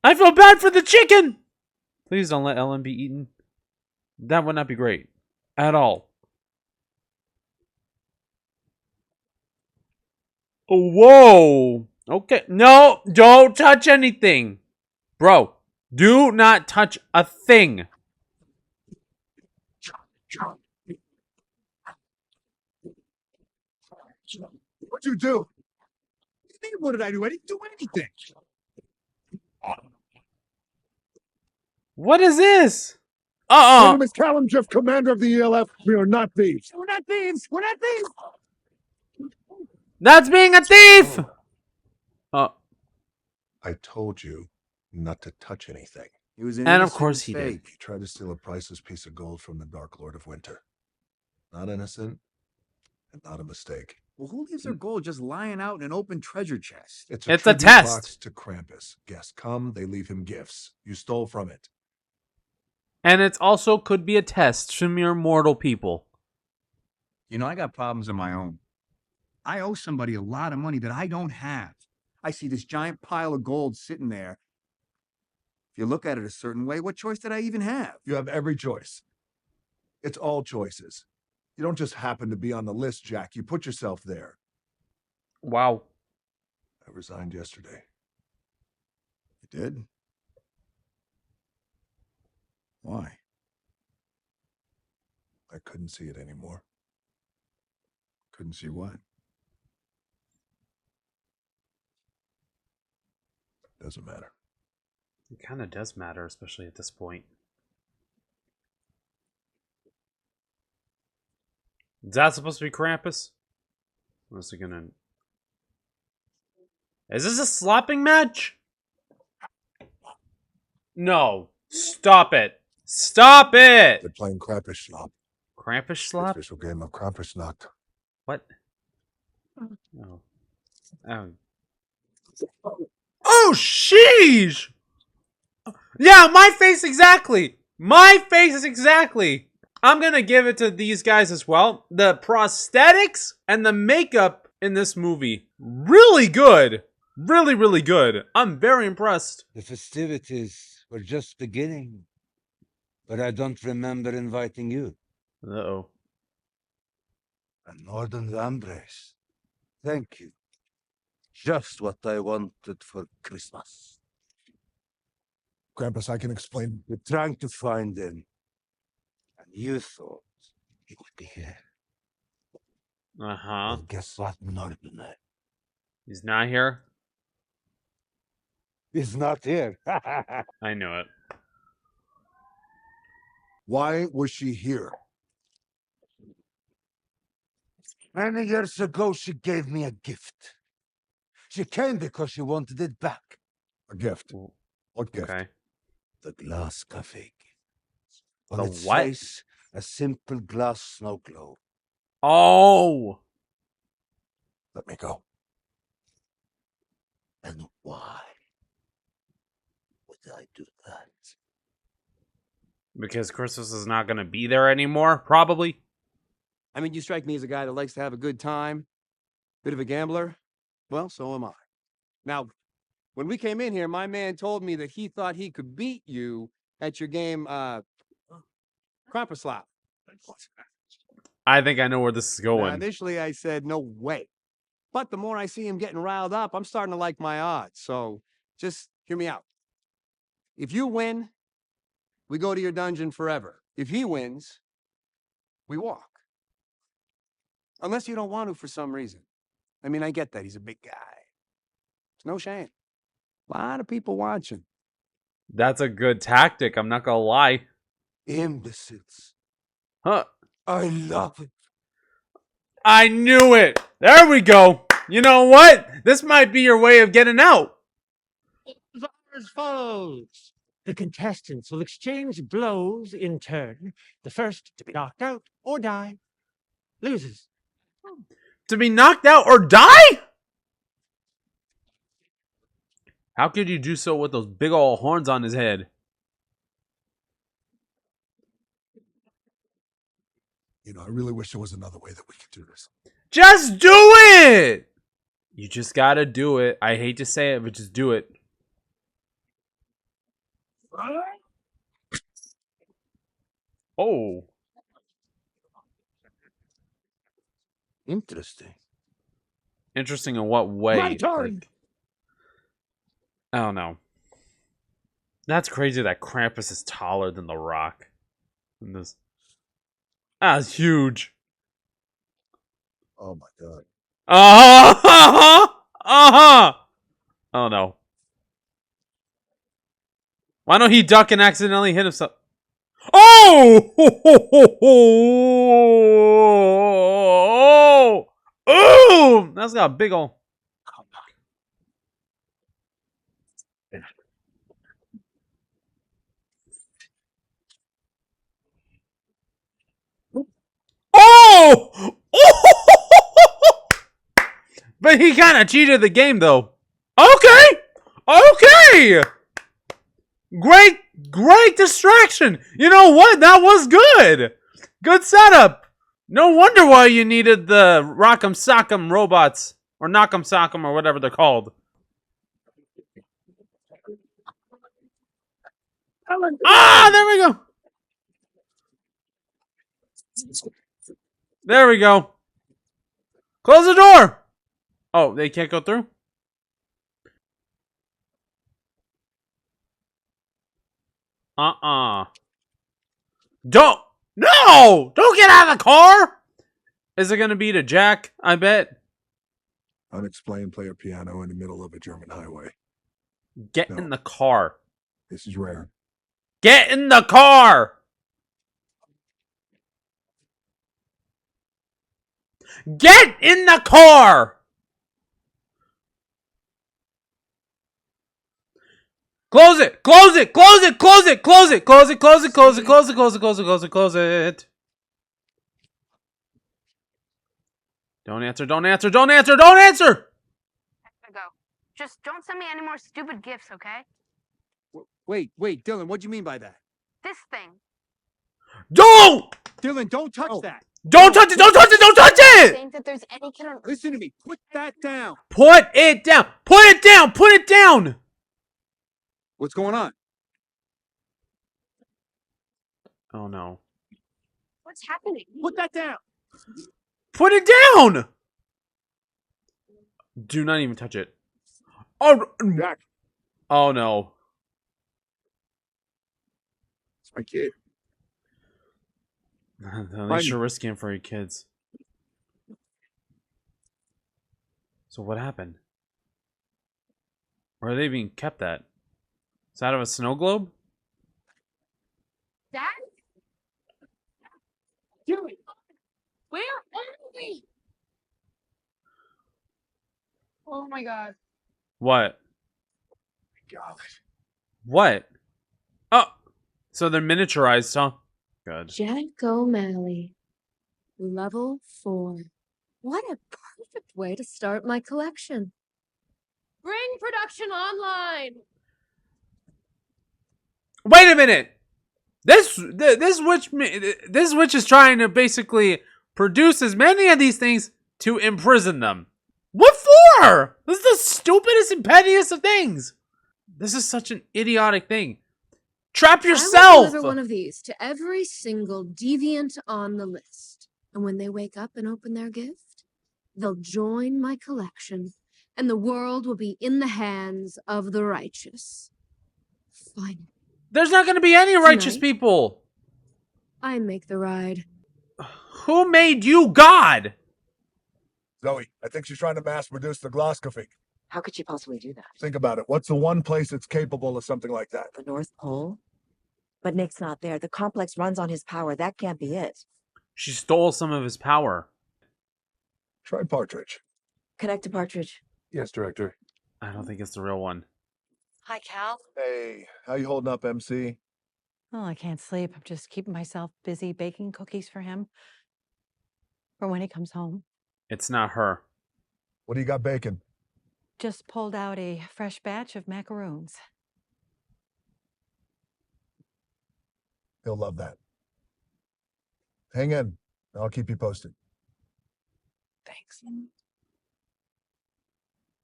I feel bad for the chicken. Please don't let Ellen be eaten. That would not be great. At all. Whoa. Okay. No, don't touch anything. Bro, do not touch a thing. What'd you do? What did I do? I didn't do anything. What is this? My name is Callum Jeff, commander of the ELF. We are not thieves. We're not thieves. We're not thieves. That's being a thief. I told you not to touch anything. He was And of course he did. He tried to steal a priceless piece of gold from the Dark Lord of Winter. Not innocent, and not a mistake. Well, who leaves their gold just lying out in an open treasure chest? It's a tribute test. box to Krampus. Guests come, they leave him gifts. You stole from it. And it also could be a test to mere mortal people. You know, I got problems of my own. I owe somebody a lot of money that I don't have. I see this giant pile of gold sitting there. If you look at it a certain way, what choice did I even have? You have every choice. It's all choices. You don't just happen to be on the list, Jack. You put yourself there. Wow. I resigned yesterday. You did? Why? I couldn't see it anymore. Couldn't see what? Doesn't matter. It kind of does matter, especially at this point. Is that supposed to be Krampus? What's he gonna... Is this a slopping match? No. Stop it. Stop it! They're playing Krampus Slop. Krampus Slop? Official game of Krampusnacht. What? Oh. Oh. Oh, sheesh! Yeah, my face exactly! My face exactly! I'm gonna give it to these guys as well. The prosthetics and the makeup in this movie, really good. Really, really good. I'm very impressed. The festivities were just beginning, but I don't remember inviting you. Uh-oh. And Northern Lambres. Thank you. Just what I wanted for Christmas. Krampus, I can explain. You're trying to find him. And you thought he would be here. Uh-huh. Well, guess what, Northern? He's not here? He's not here. I knew it. Why was she here? Many years ago, she gave me a gift. She came because she wanted it back. A gift? What gift? Okay. The glass cafe. On The its what? face, a simple glass snow globe. Oh! Let me go. And why would I do that? Because Christmas is not going to be there anymore, probably. I mean, you strike me as a guy that likes to have a good time, bit of a gambler. Well, so am I. Now, when we came in here, my man told me that he thought he could beat you at your game, Krampus. I think I know where this is Now, going. initially, I said, no way. But the more I see him getting riled up, I'm starting to like my odds. So just hear me out. If you win, we go to your dungeon forever. If he wins, we walk. Unless you don't want to for some reason. I mean, I get that. He's a big guy. It's no shame. A lot of people watching. That's a good tactic. I'm not gonna lie. Imbeciles. Huh. I love it. I knew it. There we go. You know what? This might be your way of getting out. As follows. The contestants will exchange blows in turn. The first to be knocked out or die loses. To be knocked out or die? How could you do so with those big old horns on his head? You know, I really wish there was another way that we could do this. Just do it! You just gotta do it. I hate to say it, but just do it. Oh. Interesting. Interesting in what way? My turn. Like, I don't know. That's crazy that Krampus is taller than the Rock. And this. That's huge. Oh my god. Oh no. Why don't he duck and accidentally hit himself? Oh! Oh! That's got a big ol'. Oh! But he kind of cheated the game, though. Okay! Okay! Great distraction! You know what? That was good! Good setup! No wonder why you needed the Rock'em Sock'em robots. Or Knock'em Sock'em, or whatever they're called. Ah! There we go! There we go. Close the door! Oh, they can't go through? Don't! No! Don't get out of the car! Is it gonna be to Jack? I bet. Unexplained player piano in the middle of a German highway. Get in the car. This is rare. Get in the car! Get in the car! Close it! Close it! Close it! Close it! Close it! Close it! Close it! Close it! Close it! Close it! Close it! Close it! Close it! Don't answer! Don't answer! Don't answer! Don't answer! Go. Just don't send me any more stupid gifts, okay? Wait, Dylan, what do you mean by that? This thing. Don't! Dylan, don't touch that. Don't touch it! Don't touch it! Don't touch it! Think that there's any kind of... Listen to me. Put that down. Put it down! Put it down! Put it down! What's going on? Oh no. What's happening? Put that down. Put it down! Do not even touch it. Oh, Jack. Oh no. It's my kid. At least you're risking it for your kids. So what happened? Where are they being kept at? Is that out of a snow globe? Dad? Dude, where are we? Oh my god. What? God. What? Oh, so they're miniaturized, huh? Good. Jack O'Malley, level 4. What a perfect way to start my collection. Bring production online. Wait a minute. This witch is trying to basically produce as many of these things to imprison them. What her! This is the stupidest and pettiest of things. This is such an idiotic thing. Trap I will yourself! deliver one of these to every single deviant on the list. And when they wake up and open their gift, they'll join my collection, and the world will be in the hands of the righteous. Fine. There's not going to be any righteous Tonight. people. I make the ride. Who made you God? Zoe, I think she's trying to mass produce the Gloskophy. How could she possibly do that? Think about it. What's the one place that's capable of something like that? The North Pole? But Nick's not there. The complex runs on his power. That can't be it. She stole some of his power. Try Partridge. Connect to Partridge. Yes, Director. I don't think it's the real one. Hi, Cal. Hey, how you holding up, MC? Oh, I can't sleep. I'm just keeping myself busy baking cookies for him. For when he comes home. It's not her. What do you got baking? Just pulled out a fresh batch of macaroons. He'll love that. Hang in. I'll keep you posted. Thanks.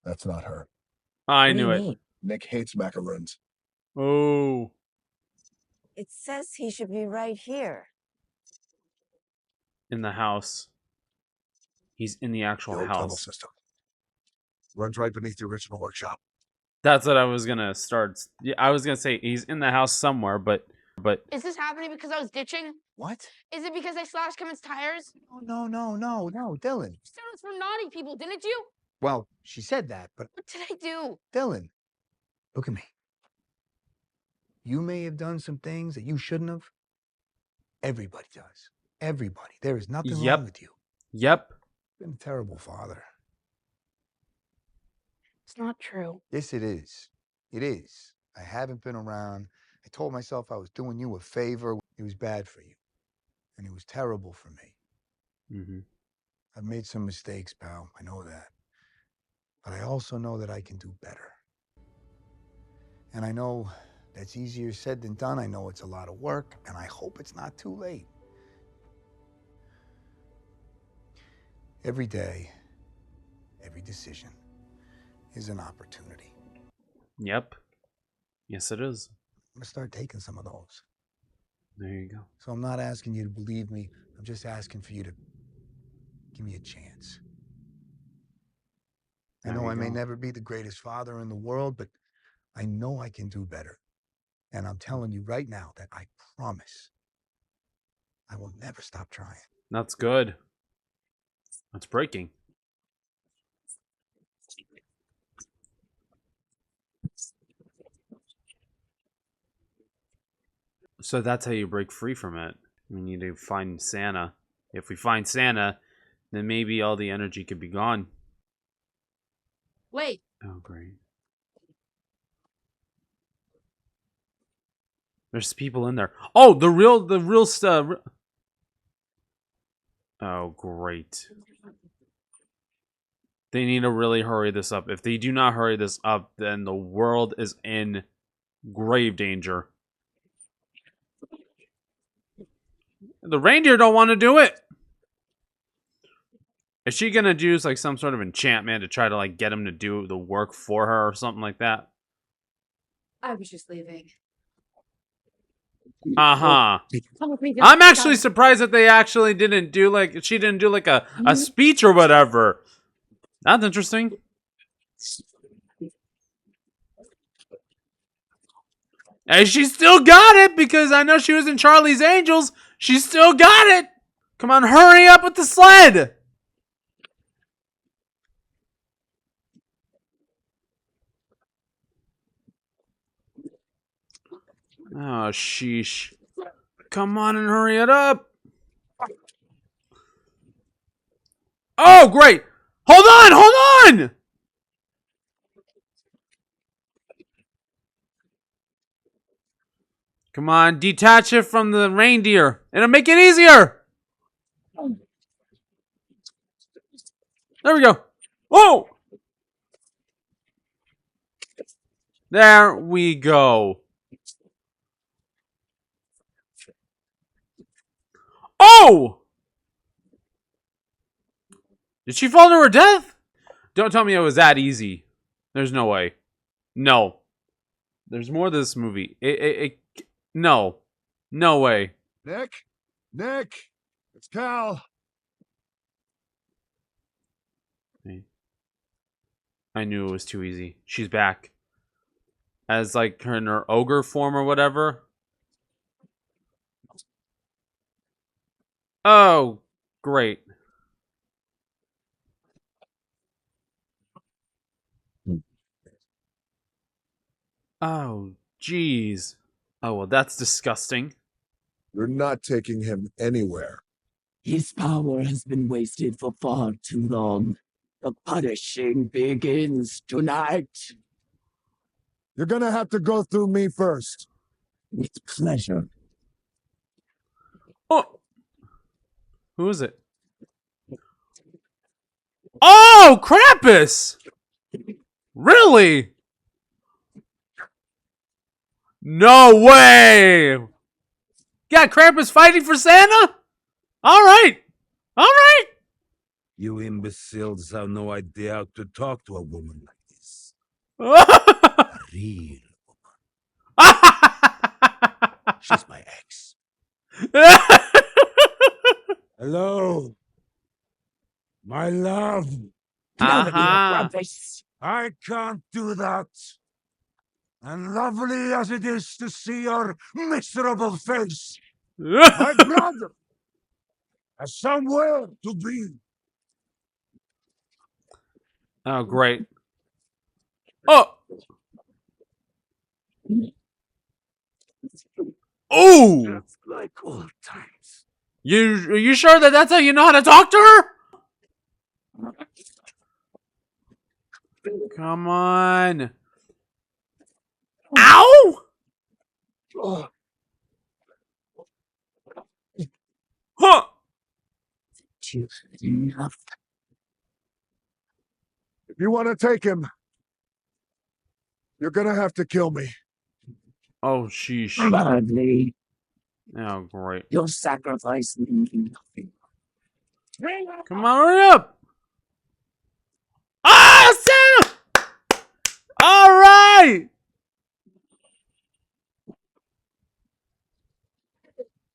That's not her. I knew it. Nick hates macaroons. Oh. It says he should be right here. In the house. He's in the actual The old tunnel house. system. Runs right beneath the original workshop. That's what I was gonna start. Yeah, I was gonna say he's in the house somewhere, but Is this happening because I was ditching? What? Is it because I slashed Kevin's tires? Oh, no, Dylan. You said it was for naughty people, didn't you? Well, she said that, but What did I do? Dylan, look at me. You may have done some things that you shouldn't have. Everybody does. Everybody. There is nothing Yep. wrong with you. Yep. You've been a terrible father. It's not true. Yes, it is. It is. I haven't been around. I told myself I was doing you a favor. It was bad for you. And it was terrible for me. Mm-hmm. I've made some mistakes, pal. I know that. But I also know that I can do better. And I know that's easier said than done. I know it's a lot of work, and I hope it's not too late. Every day, every decision is an opportunity. Yep. Yes, it is. I'm gonna start taking some of those. There you go. So I'm not asking you to believe me. I'm just asking for you to give me a chance. I There know you I may go. never be the greatest father in the world, but I know I can do better. And I'm telling you right now that I promise I will never stop trying. That's good. That's breaking. So that's how you break free from it. We need to find Santa. If we find Santa, then maybe all the energy could be gone. Wait. Oh, great. There's people in there. Oh, the real stuff. Oh, great. They need to really hurry this up. If they do not hurry this up, then the world is in grave danger. The reindeer don't want to do it. Is she gonna use like some sort of enchantment to try to like get him to do the work for her or something like that? I was just leaving. Uh-huh. Come with me, I'm actually surprised that they actually didn't do like she didn't do like a speech or whatever. That's interesting. And she still got it because I know she was in Charlie's Angels. She still got it. Come on, hurry up with the sled. Oh, sheesh. Come on and hurry it up. Oh, great. Hold on, hold on. Come on, detach it from the reindeer. It'll make it easier. There we go. Oh! There we go. Oh! Did she fall to her death? Don't tell me it was that easy. There's no way. No. There's more to this movie. No. No way. Nick? Nick? It's Cal. I knew it was too easy. She's back. As like her in her ogre form or whatever. Oh, great. Oh, jeez. Oh, well, that's disgusting. You're not taking him anywhere. His power has been wasted for far too long. The punishing begins tonight. You're gonna have to go through me first. With pleasure. Oh! Who is it? Oh, Krampus! Really? No way! Yeah, Krampus fighting for Santa? Alright. Alright. You imbeciles have no idea how to talk to a woman like this. A real woman. She's my ex. Hello. My love. I can't do that. And lovely as it is to see your miserable face, my brother has somewhere to be. Oh, great. Oh! Oh! Just like old times. Are you sure that that's how you know how to talk to her? Come on. Ow! Huh! Enough. If you want to take him, you're gonna have to kill me. Oh, sheesh. Gladly. Oh, great. Your sacrifice means nothing. Come on, hurry up! Ah, Santa! All right!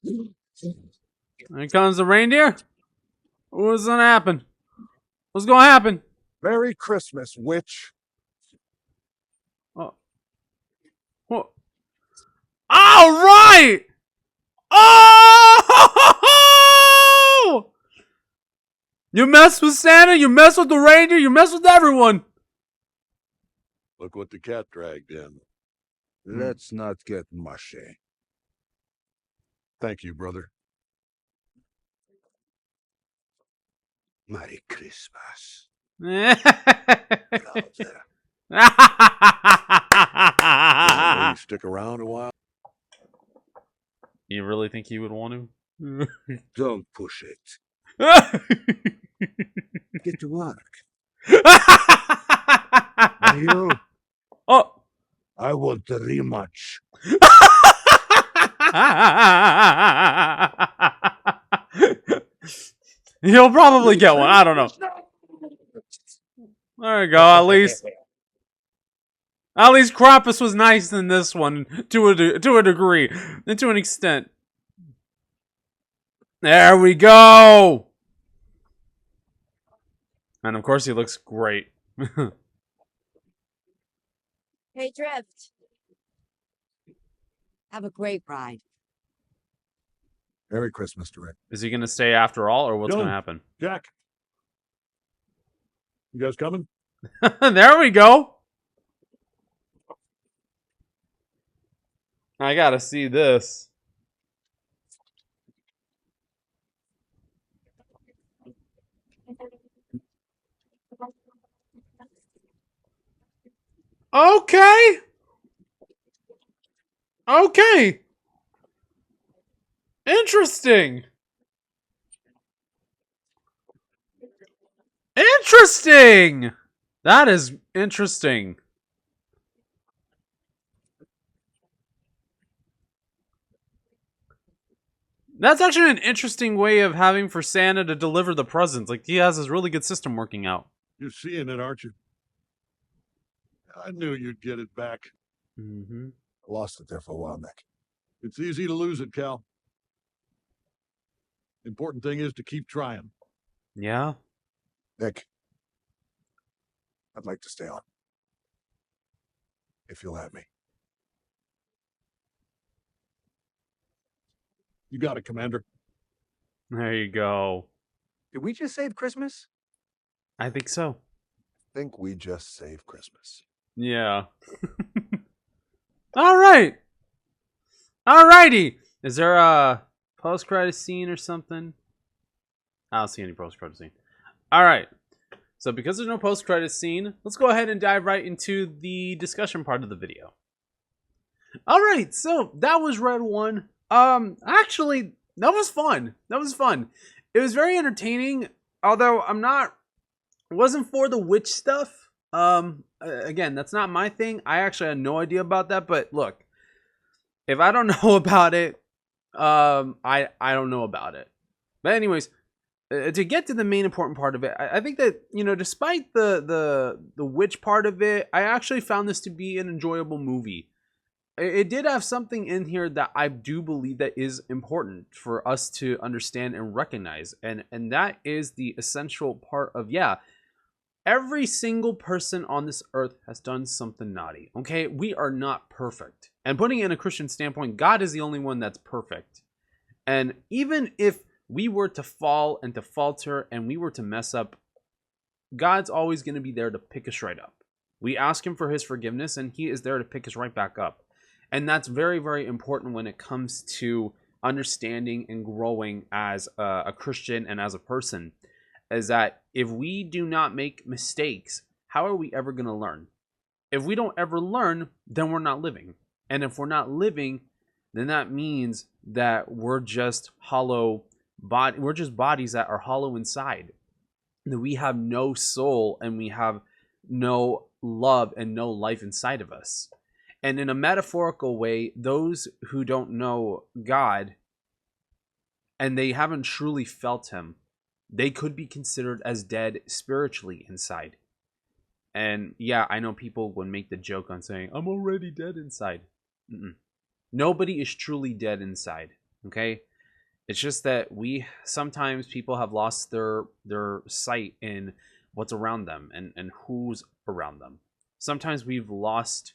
Here comes the reindeer. What's gonna happen? What's gonna happen? Merry Christmas, witch. Oh. What? All right! Oh! You mess with Santa, you mess with the reindeer, you mess with everyone. Look what the cat dragged in. Let's not get mushy. Thank you, brother. Merry Christmas. Stick around a while. You really think he would want to? Don't push it. Get to work. And you? Oh! I want the rematch. He'll probably get one. I don't know. There you go. At least Krampus was nice in this one to a degree, and to an extent. There we go. And of course, he looks great. Hey, Drift. Have a great ride. Merry Christmas, Rick. Is he gonna stay after all, or what's Dylan, gonna happen? Jack. You guys coming? There we go. I gotta see this. Okay. Okay. Interesting. Interesting. That is interesting. That's actually an interesting way of having for Santa to deliver the presents. Like, he has this really good system working out. You're seeing it, aren't you? I knew you'd get it back. Mm-hmm. I lost it there for a while, Nick. It's easy to lose it, Cal. Important thing is to keep trying. Yeah. Nick, I'd like to stay on. If you'll have me. You got it, Commander. There you go. Did we just save Christmas? I think so. I think we just saved Christmas. Yeah. All right. Alrighty. Is there a post-credit scene or something? I don't see any post-credit scene. All right. So because there's no post-credit scene, let's go ahead and dive right into the discussion part of the video. All right. So that was Red 1. Actually, that was fun. That was fun. It was very entertaining, although wasn't for the witch stuff. Again, that's not my thing. I actually had no idea about that, but look, if I don't know about it, I don't know about it. But anyways, to get to the main important part of it, I think that, you know, despite the witch part of it, I actually found this to be an enjoyable movie. It did have something in here that I do believe that is important for us to understand and recognize, and that is the essential part of, yeah, every single person on this earth has done something naughty, okay? We are not perfect. And putting it in a Christian standpoint, God is the only one that's perfect. And even if we were to fall and to falter and we were to mess up, God's always going to be there to pick us right up. We ask him for his forgiveness and he is there to pick us right back up. And that's very, very important when it comes to understanding and growing as a Christian and as a person, is that if we do not make mistakes, how are we ever going to learn? If we don't ever learn, then we're not living. And if we're not living, then that means that we're just we're just bodies that are hollow inside. That we have no soul and we have no love and no life inside of us. And in a metaphorical way, those who don't know God and they haven't truly felt him, they could be considered as dead spiritually inside. And yeah, I know people would make the joke on saying, I'm already dead inside. Nobody is truly dead inside, okay? It's just that sometimes people have lost their sight in what's around them and who's around them. Sometimes we've lost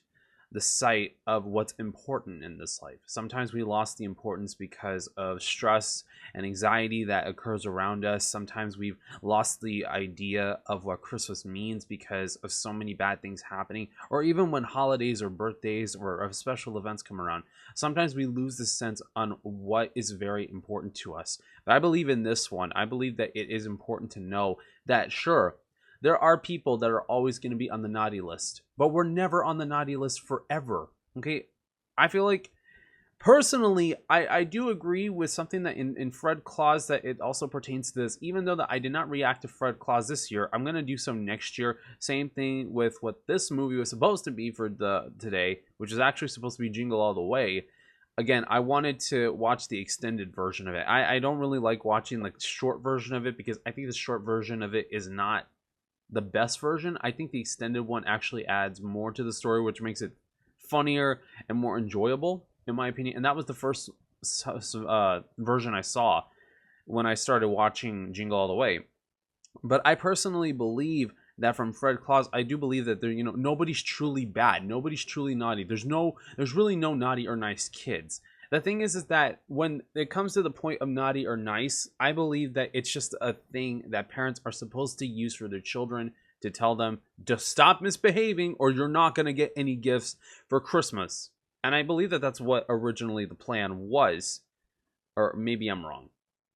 the sight of what's important in this life. Sometimes we lost the importance because of stress and anxiety that occurs around us. Sometimes we've lost the idea of what Christmas means because of so many bad things happening, or even when holidays or birthdays or special events come around. Sometimes we lose the sense on what is very important to us. But I believe in this one. I believe that it is important to know that, sure, there are people that are always going to be on the naughty list, but we're never on the naughty list forever, okay? I feel like, personally, I do agree with something that in Fred Claus, that it also pertains to this. Even though that I did not react to Fred Claus this year, I'm going to do so next year. Same thing with what this movie was supposed to be for today, which is actually supposed to be Jingle All the Way. Again, I wanted to watch the extended version of it. I don't really like watching like the short version of it because I think the short version of it is not the best version. I think the extended one actually adds more to the story, which makes it funnier and more enjoyable, in my opinion. And that was the first version I saw when I started watching Jingle All the Way. But I personally believe that from Fred Claus, I do believe that nobody's truly bad, nobody's truly naughty. There's really no naughty or nice kids. The thing is that when it comes to the point of naughty or nice, I believe that it's just a thing that parents are supposed to use for their children to tell them to stop misbehaving or you're not going to get any gifts for Christmas. And I believe that that's what originally the plan was, or maybe I'm wrong.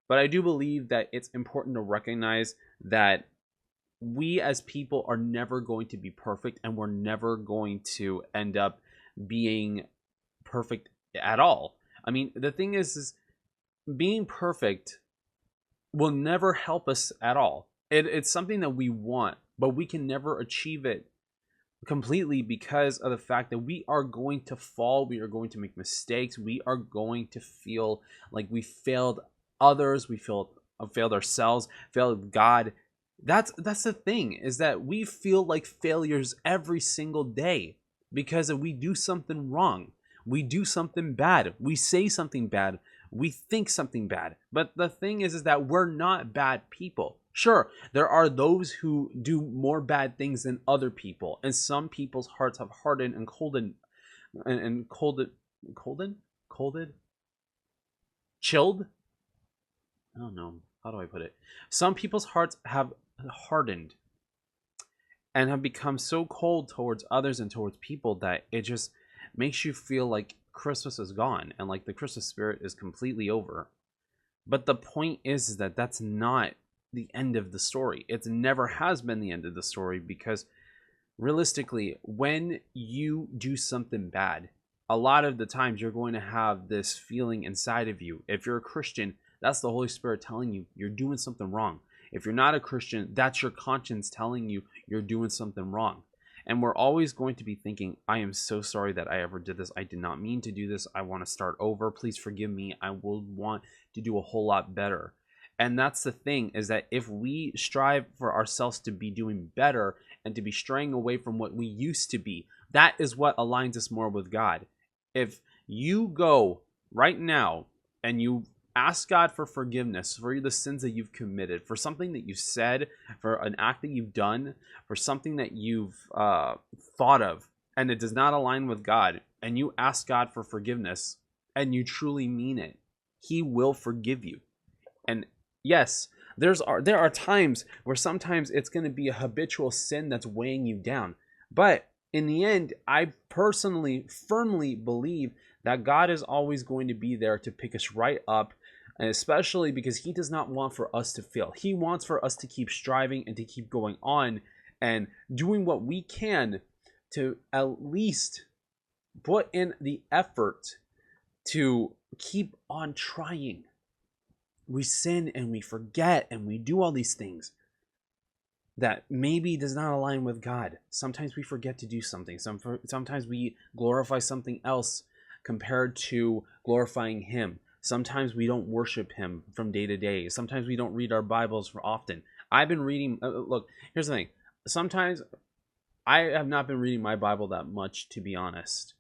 But I do believe that it's important to recognize that we as people are never going to be perfect and we're never going to end up being perfect at all. I mean, the thing is being perfect will never help us at all. It's something that we want, but we can never achieve it completely because of the fact that we are going to fall, we are going to make mistakes, we are going to feel like we failed others, we failed ourselves, failed God, That's the thing, is that we feel like failures every single day because we do something wrong. We do something bad. We say something bad. We think something bad. But the thing is that we're not bad people. Sure, there are those who do more bad things than other people, and some people's hearts have hardened and chilled. I don't know, how do I put it? Some people's hearts have hardened and have become so cold towards others and towards people that it just makes you feel like Christmas is gone and like the Christmas spirit is completely over. But the point is that that's not the end of the story. It never has been the end of the story, because realistically, when you do something bad, a lot of the times you're going to have this feeling inside of you. If you're a Christian, that's the Holy Spirit telling you you're doing something wrong. If you're not a Christian, that's your conscience telling you you're doing something wrong. And we're always going to be thinking, I am so sorry that I ever did this. I did not mean to do this. I want to start over. Please forgive me. I will want to do a whole lot better. And that's the thing, is that if we strive for ourselves to be doing better and to be straying away from what we used to be, that is what aligns us more with God. If you go right now and you ask God for forgiveness for the sins that you've committed, for something that you said, for an act that you've done, for something that you've thought of, and it does not align with God, and you ask God for forgiveness, and you truly mean it, He will forgive you. And yes, there are times where sometimes it's going to be a habitual sin that's weighing you down. But in the end, I personally firmly believe that God is always going to be there to pick us right up, and especially because He does not want for us to fail. He wants for us to keep striving and to keep going on and doing what we can to at least put in the effort to keep on trying. We sin and we forget and we do all these things that maybe does not align with God. Sometimes we forget to do something. Sometimes we glorify something else compared to glorifying Him. Sometimes we don't worship Him from day to day. Sometimes we don't read our Bibles for often. I've been reading, look, here's the thing. Sometimes I have not been reading my Bible that much, to be honest.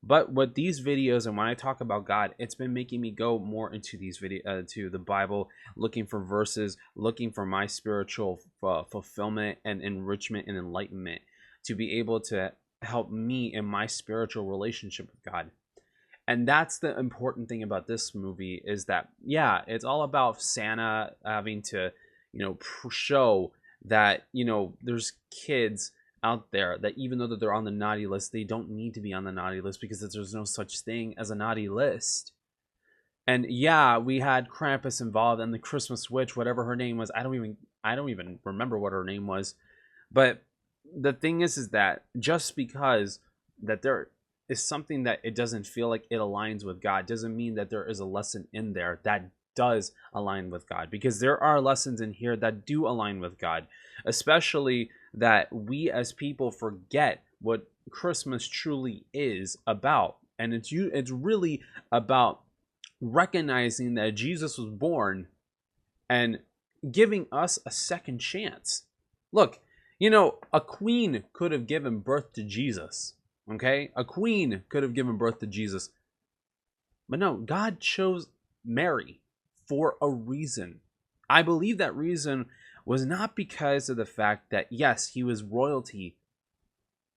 But with these videos and when I talk about God, it's been making me go more into these to the Bible, looking for verses, looking for my spiritual fulfillment and enrichment and enlightenment to be able to help me in my spiritual relationship with God. And that's the important thing about this movie, is that, yeah, it's all about Santa having to, show that, there's kids out there that even though that they're on the naughty list, they don't need to be on the naughty list because there's no such thing as a naughty list. And yeah, we had Krampus involved and the Christmas witch, whatever her name was. I don't even remember what her name was. But the thing is that just because that there is something that it doesn't feel like it aligns with God doesn't mean that there is a lesson in there that does align with God, because there are lessons in here that do align with God, especially that we as people forget what Christmas truly is about. And it's really about recognizing that Jesus was born and giving us a second chance. Look, a queen could have given birth to Jesus. Okay? A queen could have given birth to Jesus. But no, God chose Mary for a reason. I believe that reason was not because of the fact that, yes, he was royalty,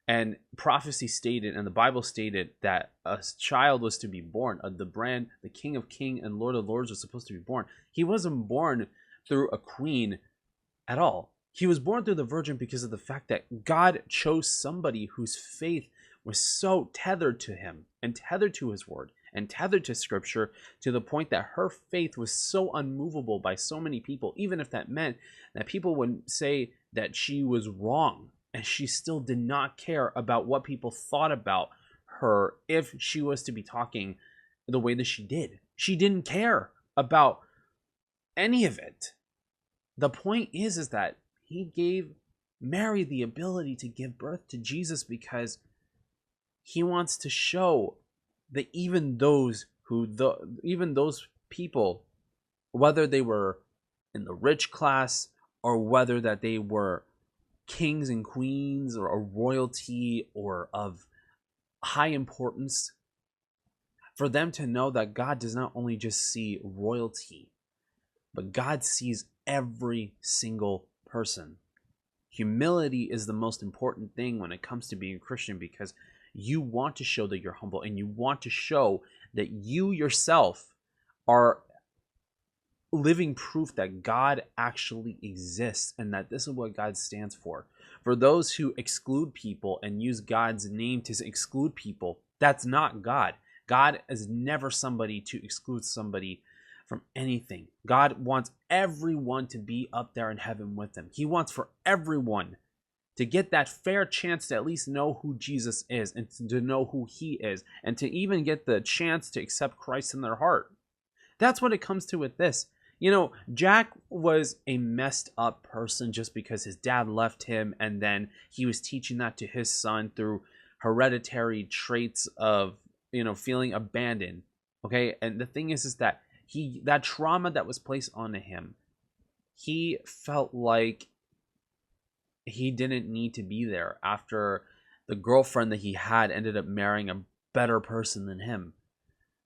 and prophecy stated and the Bible stated that a child was to be born, the King of Kings and Lord of Lords was supposed to be born. He wasn't born through a queen at all. He was born through the Virgin because of the fact that God chose somebody whose faith was so tethered to Him and tethered to His word and tethered to Scripture, to the point that her faith was so unmovable by so many people, even if that meant that people would say that she was wrong, and she still did not care about what people thought about her if she was to be talking the way that she did. She didn't care about any of it. The point is that He gave Mary the ability to give birth to Jesus because He wants to show that even those people, whether they were in the rich class or whether that they were kings and queens or a royalty or of high importance, for them to know that God does not only just see royalty, but God sees every single person. Humility is the most important thing when it comes to being a Christian, because you want to show that you're humble, and you want to show that you yourself are living proof that God actually exists and that this is what God stands for. For those who exclude people and use God's name to exclude people, that's not God. God is never somebody to exclude somebody from anything. God wants everyone to be up there in heaven with him. He wants for everyone to get that fair chance to at least know who Jesus is and to know who he is, and to even get the chance to accept Christ in their heart. That's what it comes to with this. You know, Jack was a messed up person just because his dad left him, and then he was teaching that to his son through hereditary traits of, you know, feeling abandoned. Okay, and the thing is that that trauma that was placed onto him, he felt like he didn't need to be there after the girlfriend that he had ended up marrying a better person than him.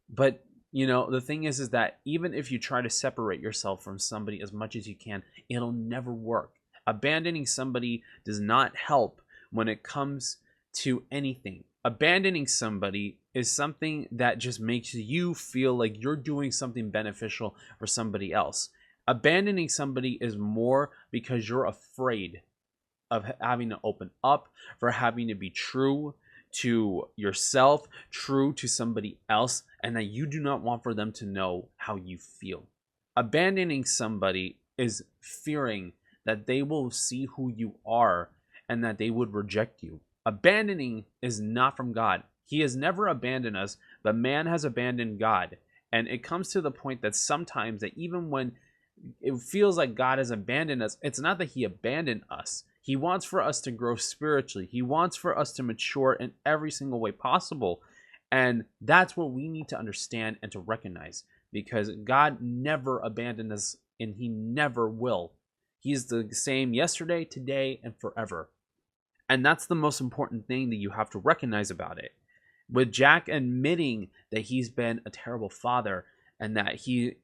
But you know, the thing is that even if you try to separate yourself from somebody as much as you can, it'll never work. Abandoning somebody does not help when it comes to anything. Abandoning somebody is something that just makes you feel like you're doing something beneficial for somebody else. Abandoning somebody is more because you're afraid of having to open up, for having to be true to yourself, true to somebody else, and that you do not want for them to know how you feel. Abandoning somebody is fearing that they will see who you are and that they would reject you. Abandoning is not from God. He has never abandoned us, but man has abandoned God. And it comes to the point that sometimes that even when it feels like God has abandoned us, it's not that he abandoned us. He wants for us to grow spiritually. He wants for us to mature in every single way possible. And that's what we need to understand and to recognize, because God never abandoned us and he never will. He's the same yesterday, today, and forever. And that's the most important thing that you have to recognize about it. With Jack admitting that he's been a terrible father and that he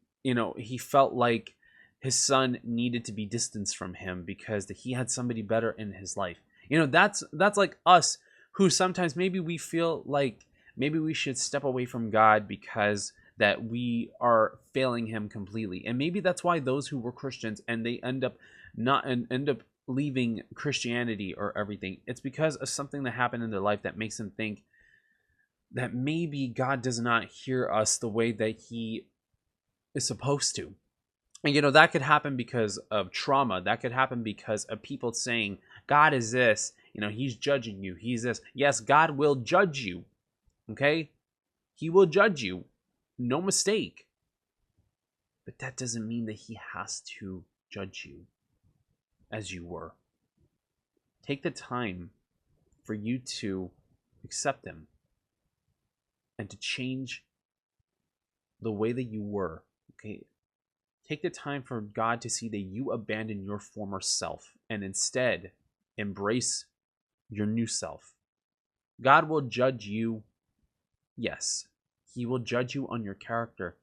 felt like his son needed to be distanced from him because he had somebody better in his life. You know, that's like us, who sometimes maybe we feel like maybe we should step away from God because that we are failing him completely. And maybe that's why those who were Christians and they end up leaving Christianity or everything. It's because of something that happened in their life that makes them think that maybe God does not hear us the way that he is supposed to. And, you know, that could happen because of trauma. That could happen because of people saying, God is this, you know, he's judging you. He's this. Yes, God will judge you. Okay? He will judge you. No mistake. But that doesn't mean that he has to judge you as you were. Take the time for you to accept him and to change the way that you were. Okay? Take the time for God to see that you abandon your former self and instead embrace your new self. God will judge you. Yes, he will judge you on your character.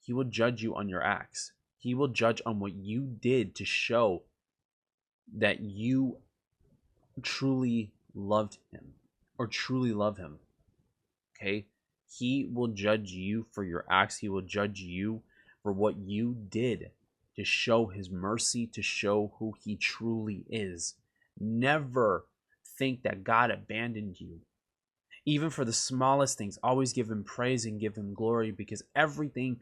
He will judge you on your acts. He will judge on what you did to show that you truly loved him or truly love him. Okay? He will judge you for your acts. He will judge you for what you did to show his mercy, to show who he truly is. Never think that God abandoned you. Even for the smallest things, always give him praise and give him glory, because everything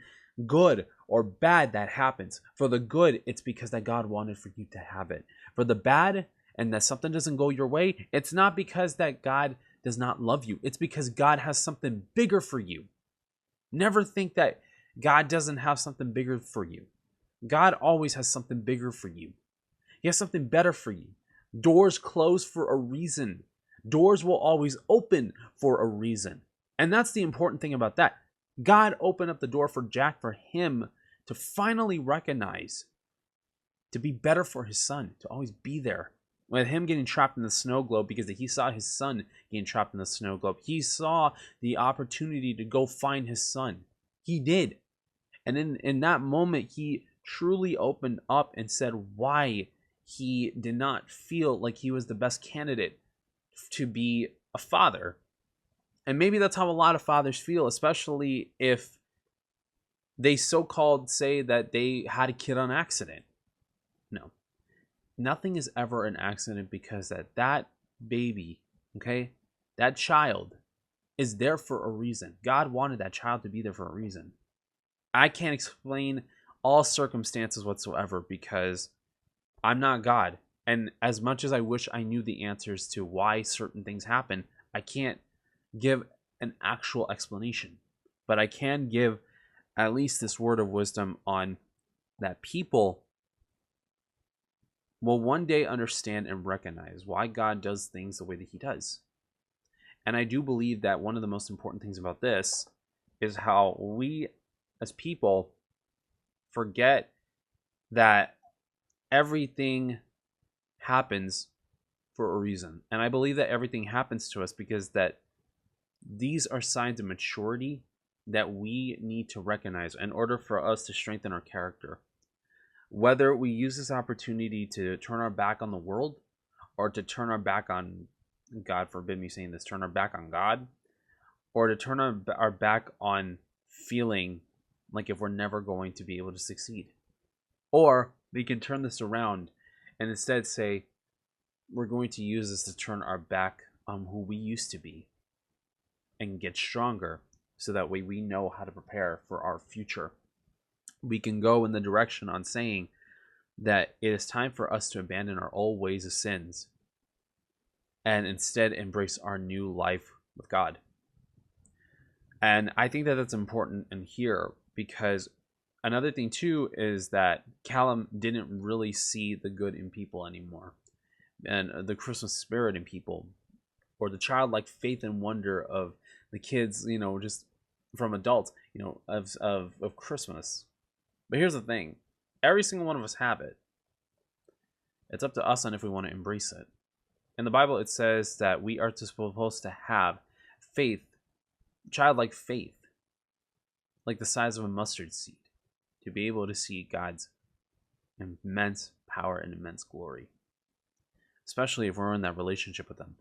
good or bad that happens, for the good, it's because that God wanted for you to have it. For the bad, and that something doesn't go your way, it's not because that God does not love you. It's because God has something bigger for you. Never think that God doesn't have something bigger for you. God always has something bigger for you. He has something better for you. Doors close for a reason. Doors will always open for a reason. And that's the important thing about that. God opened up the door for Jack, for him to finally recognize to be better for his son, to always be there. With him getting trapped in the snow globe because he saw his son getting trapped in the snow globe, he saw the opportunity to go find his son. He did. And in that moment, he truly opened up and said why he did not feel like he was the best candidate to be a father. And maybe that's how a lot of fathers feel, especially if they so-called say that they had a kid on accident. No. Nothing is ever an accident, because that baby, okay, that child is there for a reason. God wanted that child to be there for a reason. I can't explain all circumstances whatsoever because I'm not God. And as much as I wish I knew the answers to why certain things happen, I can't give an actual explanation. But I can give at least this word of wisdom on that people will one day understand and recognize why God does things the way that he does. And I do believe that one of the most important things about this is how we as people forget that everything happens for a reason. And I believe that everything happens to us because that these are signs of maturity that we need to recognize in order for us to strengthen our character. Whether we use this opportunity to turn our back on the world or to turn our back on, God forbid me saying this, turn our back on God, or to turn our back on feeling like if we're never going to be able to succeed. Or we can turn this around and instead say, we're going to use this to turn our back on who we used to be and get stronger, so that way we know how to prepare for our future. We can go in the direction on saying that it is time for us to abandon our old ways of sins and instead embrace our new life with God. And I think that that's important in here, because another thing too is that Callum didn't really see the good in people anymore, and the Christmas spirit in people, or the childlike faith and wonder of the kids, just from adults, of Christmas. But here's the thing. Every single one of us have it. It's up to us on if we want to embrace it. In the Bible, it says that we are supposed to have faith, childlike faith, like the size of a mustard seed, to be able to see God's immense power and immense glory, especially if we're in that relationship with him.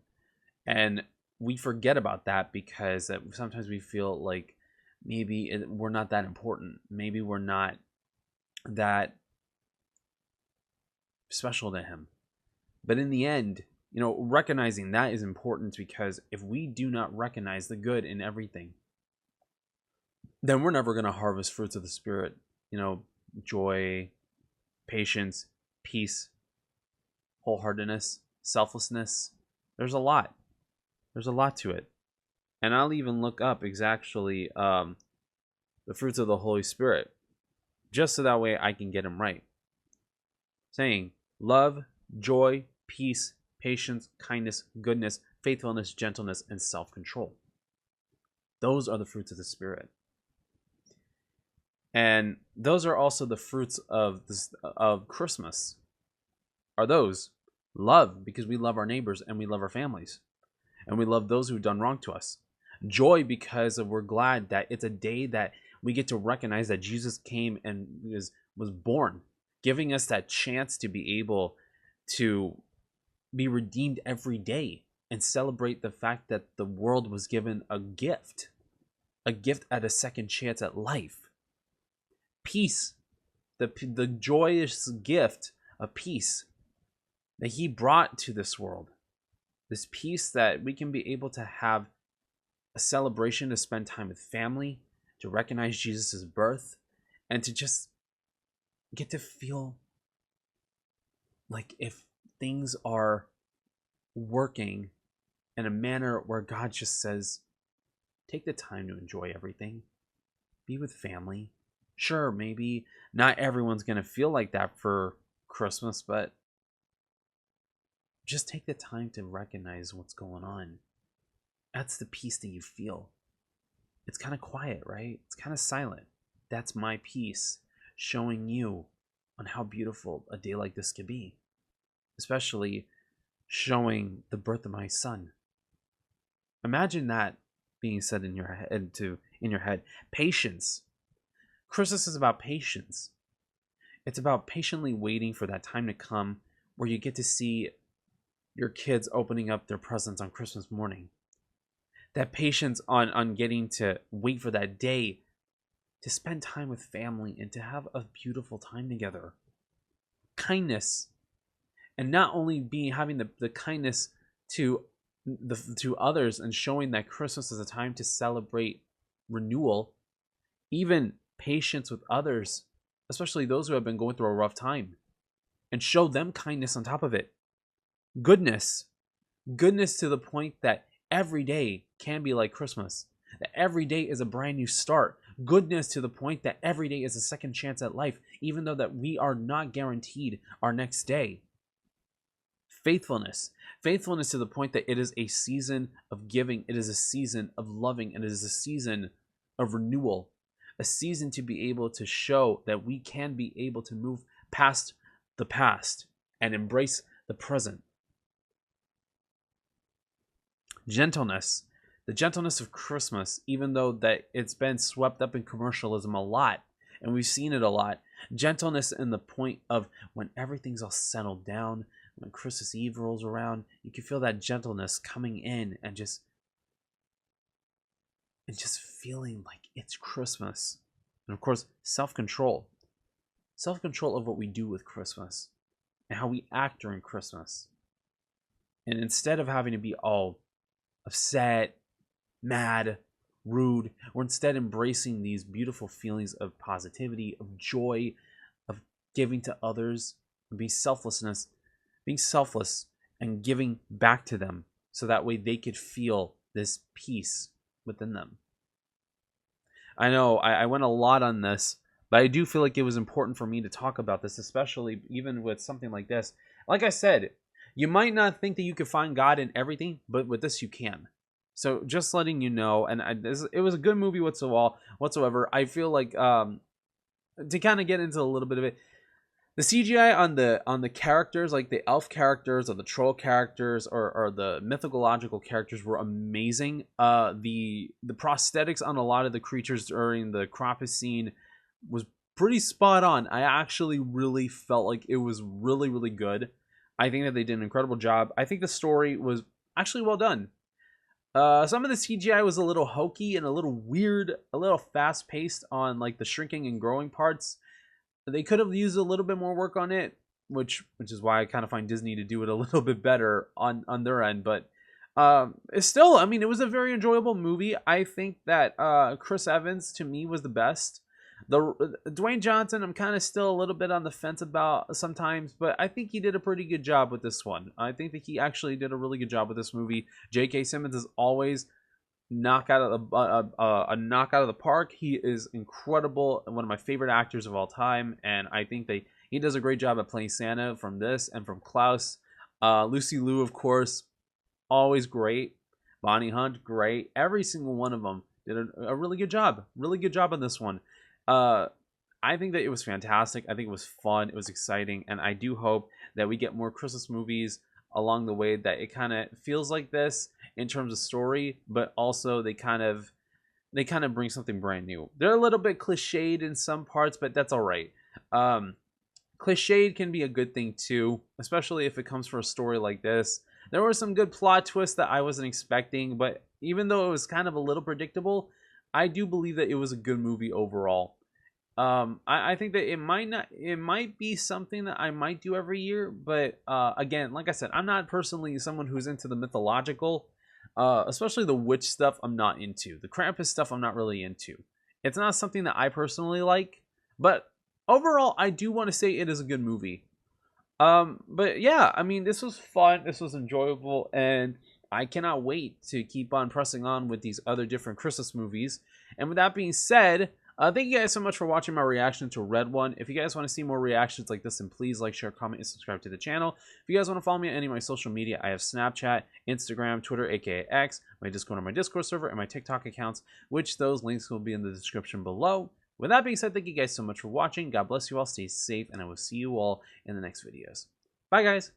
And we forget about that because sometimes we feel like maybe we're not that important. Maybe we're not that special to him. But in the end, recognizing that is important, because if we do not recognize the good in everything, then we're never going to harvest fruits of the Spirit. Joy, patience, peace, wholeheartedness, selflessness. There's a lot. There's a lot to it. And I'll even look up exactly the fruits of the Holy Spirit, just so that way I can get them right. Saying love, joy, peace, patience, kindness, goodness, faithfulness, gentleness, and self-control. Those are the fruits of the Spirit. And those are also the fruits of Christmas. Are those love, because we love our neighbors and we love our families. And we love those who've done wrong to us. Joy, because we're glad that it's a day that we get to recognize that Jesus came and was born, giving us that chance to be able to be redeemed every day and celebrate the fact that the world was given a gift at a second chance at life. Peace, the joyous gift of peace that he brought to this world. This peace that we can be able to have a celebration, to spend time with family, to recognize Jesus' birth, and to just get to feel like if things are working in a manner where God just says, take the time to enjoy everything. Be with family. Sure, maybe not everyone's going to feel like that for Christmas, but just take the time to recognize what's going on. That's the peace that you feel. It's kind of quiet, right? It's kind of silent. That's my peace, showing you on how beautiful a day like this could be, especially showing the birth of my son. Imagine that being said in your head. Patience. Christmas is about patience. It's about patiently waiting for that time to come where you get to see your kids opening up their presents on Christmas morning. That patience on getting to wait for that day to spend time with family and to have a beautiful time together. Kindness. And not only having the kindness to others and showing that Christmas is a time to celebrate renewal, even patience with others, especially those who have been going through a rough time, and show them kindness on top of it. Goodness to the point that every day can be like Christmas, that every day is a brand new start. Goodness to the point that every day is a second chance at life, even though that we are not guaranteed our next day. Faithfulness to the point that it is a season of giving, it is a season of loving, and it is a season of renewal, a season to be able to show that we can be able to move past the past and embrace the present. Gentleness, the gentleness of Christmas, even though that it's been swept up in commercialism a lot, and we've seen it a lot. Gentleness in the point of when everything's all settled down, when Christmas Eve rolls around, you can feel that gentleness coming in and just feeling like it's Christmas. And of course, self-control. Self-control of what we do with Christmas and how we act during Christmas. And instead of having to be all upset, mad, rude, we're instead embracing these beautiful feelings of positivity, of joy, of giving to others, and being selfless and giving back to them, so that way they could feel this peace within them. I know I went a lot on this, but I do feel like it was important for me to talk about this, especially even with something like this. Like I said, you might not think that you could find God in everything, but with this you can. So just letting you know, and it was a good movie whatsoever. I feel like to kind of get into a little bit of it, the CGI on the characters, like the elf characters or the troll characters or the mythological characters, were amazing. The prosthetics on a lot of the creatures during the Krampus scene was pretty spot on. I actually really felt like it was really, really good. I think that they did an incredible job. I think the story was actually well done. Some of the CGI was a little hokey and a little weird, a little fast-paced on like the shrinking and growing parts. They could have used a little bit more work on it, which is why I kind of find Disney to do it a little bit better on their end. But it's still, I mean, it was a very enjoyable movie. I think that Chris Evans, to me, was the best. Dwayne Johnson, I'm kind of still a little bit on the fence about sometimes, but I think he did a pretty good job with this one. I think that he actually did a really good job with this movie. J.K. Simmons is always a knock out of the park. He is incredible and one of my favorite actors of all time, and I think that he does a great job at playing Santa from this and from Klaus. Lucy Liu, of course, always great. Bonnie Hunt, great. Every single one of them did a really good job. Really good job on this one. I think that it was fantastic. I think it was fun. It was exciting. And I do hope that we get more Christmas movies along the way that it kind of feels like this in terms of story, but also they kind of bring something brand new. They're a little bit cliched in some parts, but that's all right. Cliched can be a good thing too, especially if it comes from a story like this. There were some good plot twists that I wasn't expecting, but even though it was kind of a little predictable, I do believe that it was a good movie overall. I think that it might be something that I might do every year, but again, like I said, I'm not personally someone who's into the mythological, especially the witch stuff. I'm not into the Krampus stuff. I'm not really into. It's not something that I personally like, but overall, I do want to say it is a good movie. But yeah, I mean, this was fun. This was enjoyable, and I cannot wait to keep on pressing on with these other different Christmas movies. And with that being said, thank you guys so much for watching my reaction to Red One. If you guys want to see more reactions like this, then please like, share, comment, and subscribe to the channel. If you guys want to follow me on any of my social media, I have Snapchat, Instagram, Twitter, aka X, my Discord on my Discord server, and my TikTok accounts, which those links will be in the description below. With that being said, thank you guys so much for watching. God bless you all. Stay safe, and I will see you all in the next videos. Bye, guys.